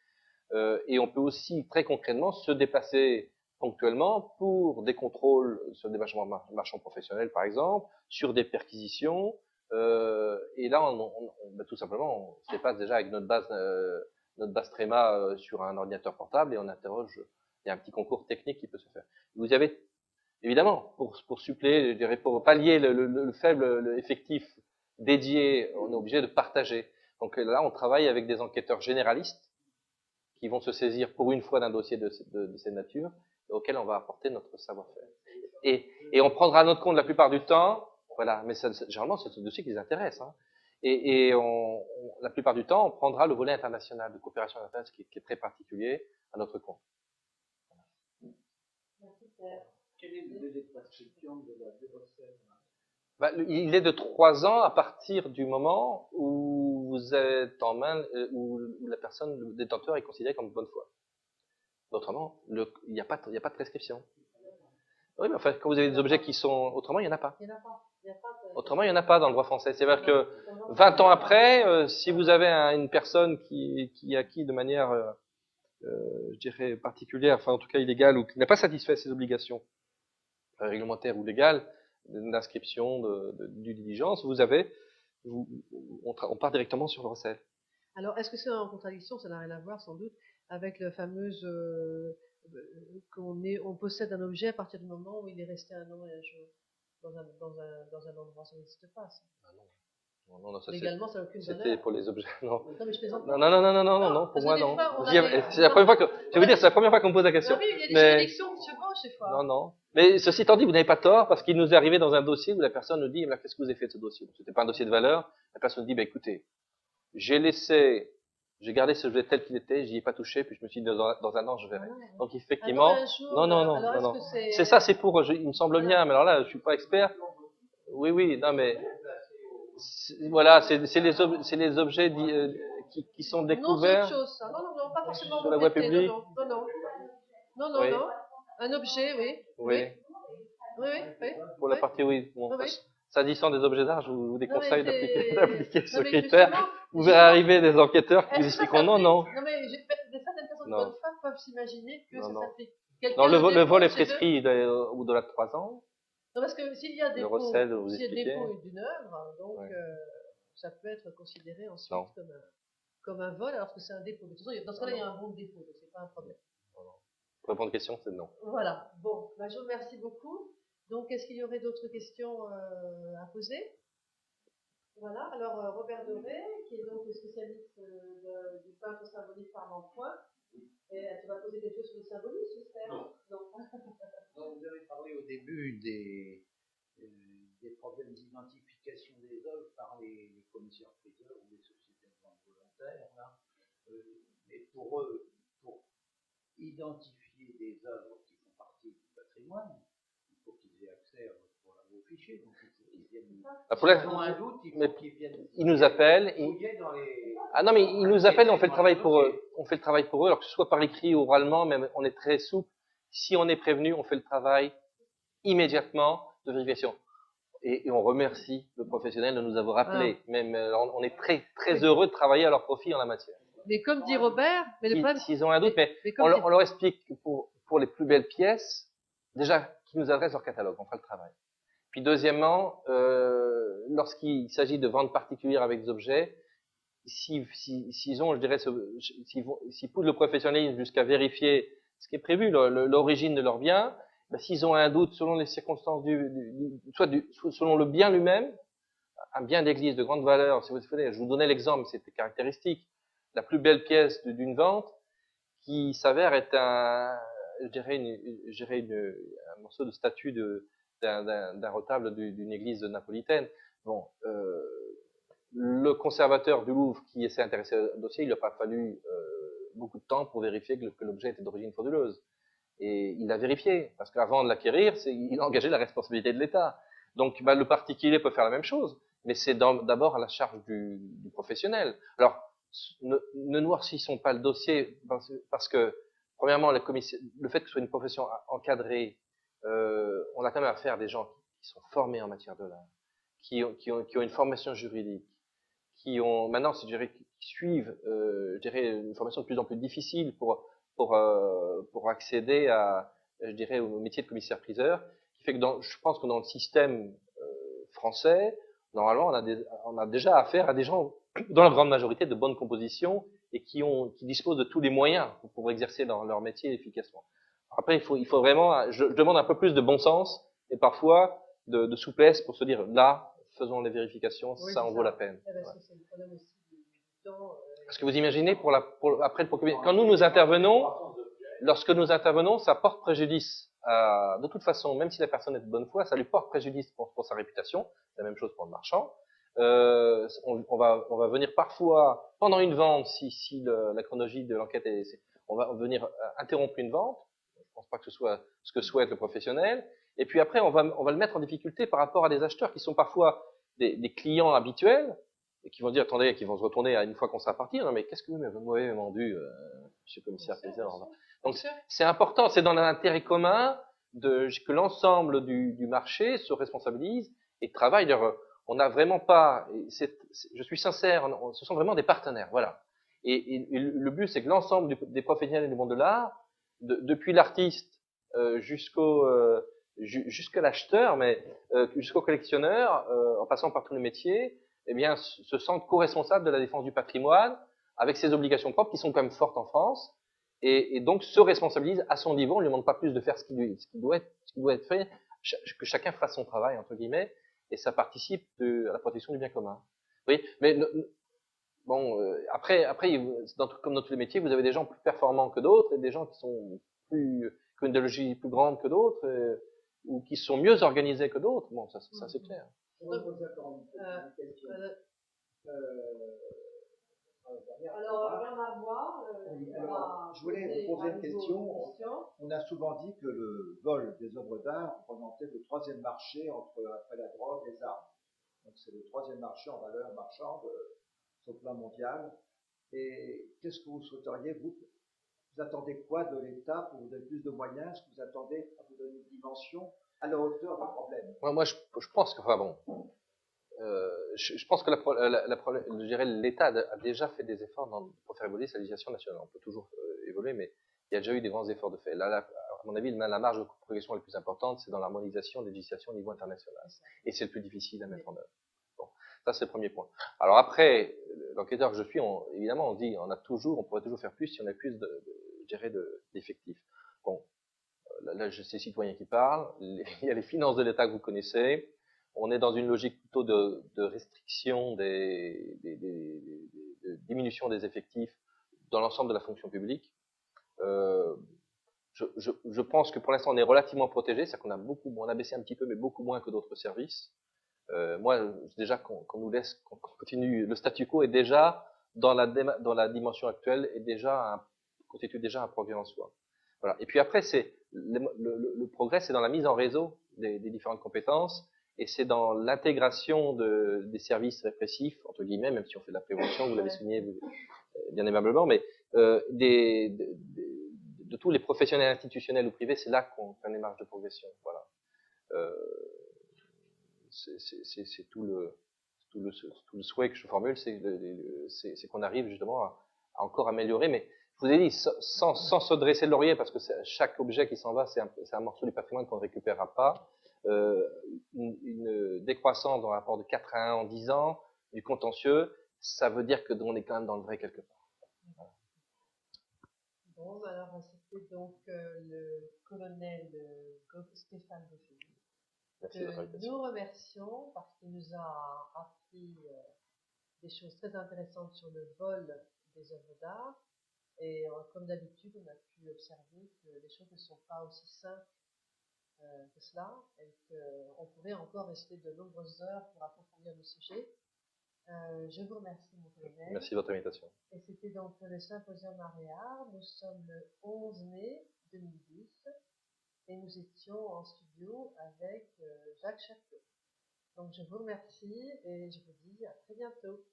et on peut aussi, très concrètement, se déplacer ponctuellement pour des contrôles sur des marchands professionnels, par exemple, sur des perquisitions, et là, tout simplement, on se dépasse déjà avec notre base Tréma sur un ordinateur portable et on interroge. Il y a un petit concours technique qui peut se faire. Vous avez, évidemment, pour suppléer, je dirais, pour pallier le faible effectif dédié, on est obligé de partager. Donc là, on travaille avec des enquêteurs généralistes qui vont se saisir pour une fois d'un dossier de cette nature, auquel on va apporter notre savoir-faire. Et on prendra notre compte la plupart du temps. Voilà, mais généralement, c'est ce dossier qui les intéresse. Hein. Et la plupart du temps, on prendra le volet international, de coopération internationale, qui est très particulier, à notre compte. Quel est le délai de prescription de la recel? Il est de 3 ans à partir du moment où vous êtes en main, où la personne, le détenteur, est considéré comme de bonne foi. Autrement, il n'y a pas de prescription. Oui, mais enfin, quand vous avez des objets qui sont... Autrement, il n'y en a pas. Autrement, il n'y en a pas dans le droit français. C'est-à-dire que 20 ans après, si vous avez une personne qui a acquis de manière, je dirais, particulière, enfin en tout cas illégale, ou qui n'a pas satisfait ses obligations réglementaires ou légales, d'inscription, du diligence, on part directement sur le recel. Alors, est-ce que c'est en contradiction, ça n'a rien à voir sans doute, avec la fameuse on possède un objet à partir du moment où il est resté un an et un jour dans un endroit, ça n'existe pas, ça. Ah non, ça légalement, ça n'a aucune valeur. C'était pour les objets, non. Non, mais je plaisante. Non, pour moi, non. C'est la première fois que, je vais vous dire, c'est la première fois qu'on me pose la question. Non, oui, il y a des juridictions qui se penchent, des fois. Non. Mais ceci étant dit, vous n'avez pas tort, parce qu'il nous est arrivé dans un dossier où la personne nous dit, qu'est-ce que vous avez fait de ce dossier? C'était pas un dossier de valeur. La personne nous dit, écoutez, j'ai gardé ce objet tel qu'il était, j'y ai pas touché, puis je me suis dit, dans un an, je verrai. Donc, effectivement, non. C'est ça, c'est pour, il me semble bien, mais alors là, je suis pas expert. Oui, non, mais, voilà, c'est les objets qui sont découverts. Non, c'est autre chose, ça. Non, pas forcément sur la voie publique. Non. Un objet, oui. Oui. Pour la partie, oui. Bon, Oui. s'agissant des objets d'art, je vous déconseille mais d'appliquer ce mais critère. Vous verrez arriver des enquêteurs qui vous expliqueront non. Non, mais certaines personnes de bonne foi peuvent s'imaginer que ça s'applique. Non, le vol est prescrit au-delà de 3 ans. Non, parce que s'il y a des dépôt d'une œuvre, donc ça peut être considéré ensuite comme un vol, alors que c'est un dépôt. De toute façon, dans ce cas-là, il y a un bon dépôt, donc c'est pas un problème. Pour répondre aux questions, c'est non. Voilà. Bon, je vous remercie beaucoup. Donc, est-ce qu'il y aurait d'autres questions à poser? Voilà. Alors, Robert Doré, qui est donc le spécialiste du peintre symbolique par l'emploi. Et tu vas poser des choses sur le symbolisme, j'espère? Non. Donc, vous avez parlé au début des problèmes d'identification des œuvres par les commissaires-priseurs ou les sociétés de vente volontaire. Mais pour eux, pour identifier des œuvres qui font partie du patrimoine, il faut qu'ils aient accès à vos fichiers. Donc, ils viennent. S'ils ont un doute, il faut qu'ils viennent. Ils nous appellent. Ah non, mais ils nous appellent et on fait le travail pour eux. On fait le travail pour eux, alors que ce soit par écrit ou oralement, même on est très souple. Si on est prévenu, on fait le travail immédiatement de vérification. Et on remercie le professionnel de nous avoir appelés. Même, on est très, très heureux de travailler à leur profit en la matière. Mais comme dit Robert, s'ils ont un doute, mais on leur explique que pour les plus belles pièces, déjà, qu'ils nous adressent leur catalogue, on fera le travail. Puis deuxièmement, lorsqu'il s'agit de ventes particulières avec des objets, s'ils ont, je dirais, s'ils poussent le professionnalisme jusqu'à vérifier ce qui est prévu, l'origine de leur bien, ben, s'ils ont un doute selon les circonstances selon le bien lui-même, un bien d'église de grande valeur, si vous voulez, je vous donnais l'exemple, c'était caractéristique, la plus belle pièce d'une vente, qui s'avère être je dirais un morceau de statue d'un retable d'une église napolitaine. Bon, le conservateur du Louvre qui s'est intéressé au dossier, il n'a pas fallu beaucoup de temps pour vérifier que l'objet était d'origine frauduleuse. Et il l'a vérifié, parce qu'avant de l'acquérir, il a engagé la responsabilité de l'État. Donc, le particulier peut faire la même chose, mais c'est d'abord à la charge du professionnel. Alors, ne noircissons pas le dossier, parce que, premièrement, le fait que ce soit une profession encadrée, on a quand même affaire à des gens qui sont formés en matière de l'art, qui ont une formation juridique, qui ont, maintenant, je dirais, qui suivent, je dirais, une formation de plus en plus difficile pour accéder à, je dirais, au métier de commissaire-priseur, qui fait que je pense que dans le système français, normalement, on a déjà affaire à des gens, dans la grande majorité, de bonne composition et qui disposent de tous les moyens pour exercer leur métier efficacement. Après, il faut vraiment, je demande un peu plus de bon sens et parfois de souplesse pour se dire, là, faisons les vérifications, oui, ça en vaut la peine. Parce que c'est le problème aussi du temps. Est-ce que vous imaginez après quand nous intervenons, lorsque nous intervenons, ça porte préjudice. De toute façon, même si la personne est de bonne foi, ça lui porte préjudice pour sa réputation. C'est la même chose pour le marchand. On va venir parfois, pendant une vente, si la chronologie de l'enquête on va venir interrompre une vente. Je ne pense pas que ce soit ce que souhaite le professionnel. Et puis après, on va le mettre en difficulté par rapport à des acheteurs qui sont parfois des clients habituels et qui vont dire, attendez, qui vont se retourner une fois qu'on sera parti. Non, mais qu'est-ce que vous m'avez vendu, monsieur le commissaire-priseur? Donc, c'est important, c'est dans l'intérêt commun que l'ensemble du marché se responsabilise et travaille. On n'a vraiment pas, je suis sincère, ce sont vraiment des partenaires, voilà. Et le but, c'est que l'ensemble des professionnels du monde de l'art, depuis l'artiste jusqu'à l'acheteur, mais jusqu'au collectionneur, en passant par tous les métiers, eh bien, se sentent co-responsables de la défense du patrimoine, avec ses obligations propres qui sont quand même fortes en France, et donc se responsabilise à son niveau. On ne lui demande pas plus de faire ce qui doit être fait, que chacun fasse son travail, entre guillemets, et ça participe à la protection du bien commun. Vous voyez, mais bon, après, comme dans tous les métiers, vous avez des gens plus performants que d'autres et des gens qui ont une idéologie plus grande que d'autres, ou qui sont mieux organisés que d'autres. Bon, ça c'est clair. Alors, rien à voir. Je voulais vous poser une question. On a souvent dit que le vol des œuvres d'art représentait le troisième marché après la drogue et les armes. Donc c'est le troisième marché en valeur marchande sur le plan mondial. Et qu'est-ce que vous souhaiteriez, vous attendez quoi de l'État pour vous donner plus de moyens? Est-ce que vous attendez à vous donner une dimension à la hauteur du problème? Moi, je pense que, enfin bon, je pense que je dirais l'État a déjà fait des efforts pour faire évoluer sa législation nationale. On peut toujours évoluer, mais il y a déjà eu des grands efforts de fait. Là, à mon avis, la marge de progression la plus importante, c'est dans l'harmonisation des législations au niveau international. Et c'est le plus difficile à mettre en œuvre. Bon, ça c'est le premier point. Alors après, l'enquêteur que je suis, évidemment, on pourrait toujours faire plus si on a plus d'effectifs. Bon, là, c'est les citoyens qui parlent. Il y a les finances de l'État que vous connaissez. On est dans une logique plutôt de restriction de diminution des effectifs dans l'ensemble de la fonction publique. Je pense que pour l'instant on est relativement protégé, c'est-à-dire on a baissé un petit peu, mais beaucoup moins que d'autres services. Moi, déjà qu'on nous laisse, qu'on continue, le statu quo est déjà dans la dimension actuelle constitue déjà un progrès en soi. Voilà. Et puis après, le progrès, c'est dans la mise en réseau des différentes compétences. Et c'est dans l'intégration des services répressifs, entre guillemets, même si on fait de la prévention, vous l'avez souligné bien aimablement, mais de tous les professionnels institutionnels ou privés, c'est là qu'on a des marges de progression. Voilà. C'est tout le souhait que je formule, c'est qu'on arrive justement à encore améliorer, mais je vous ai dit, sans se dresser le laurier, parce que chaque objet qui s'en va, c'est un morceau du patrimoine qu'on ne récupérera pas. Une décroissance dans le rapport de 4 à 1 en 10 ans, du contentieux, ça veut dire que on est quand même dans le vrai quelque part. Voilà. Bon, alors, c'était donc le colonel Stéphane Gaucher, Merci de votre que invitation. nous remercions parce qu'il nous a appris des choses très intéressantes sur le vol des œuvres d'art. Et comme d'habitude, on a pu observer que les choses ne sont pas aussi simples que cela et qu'on pourrait encore rester de nombreuses heures pour approfondir le sujet. Je vous remercie, mon colonel. Merci de votre invitation. Et c'était donc le symposium Aréard. Nous sommes le 11 mai 2010 et nous étions en studio avec Jacques Chaput. Donc je vous remercie et je vous dis à très bientôt.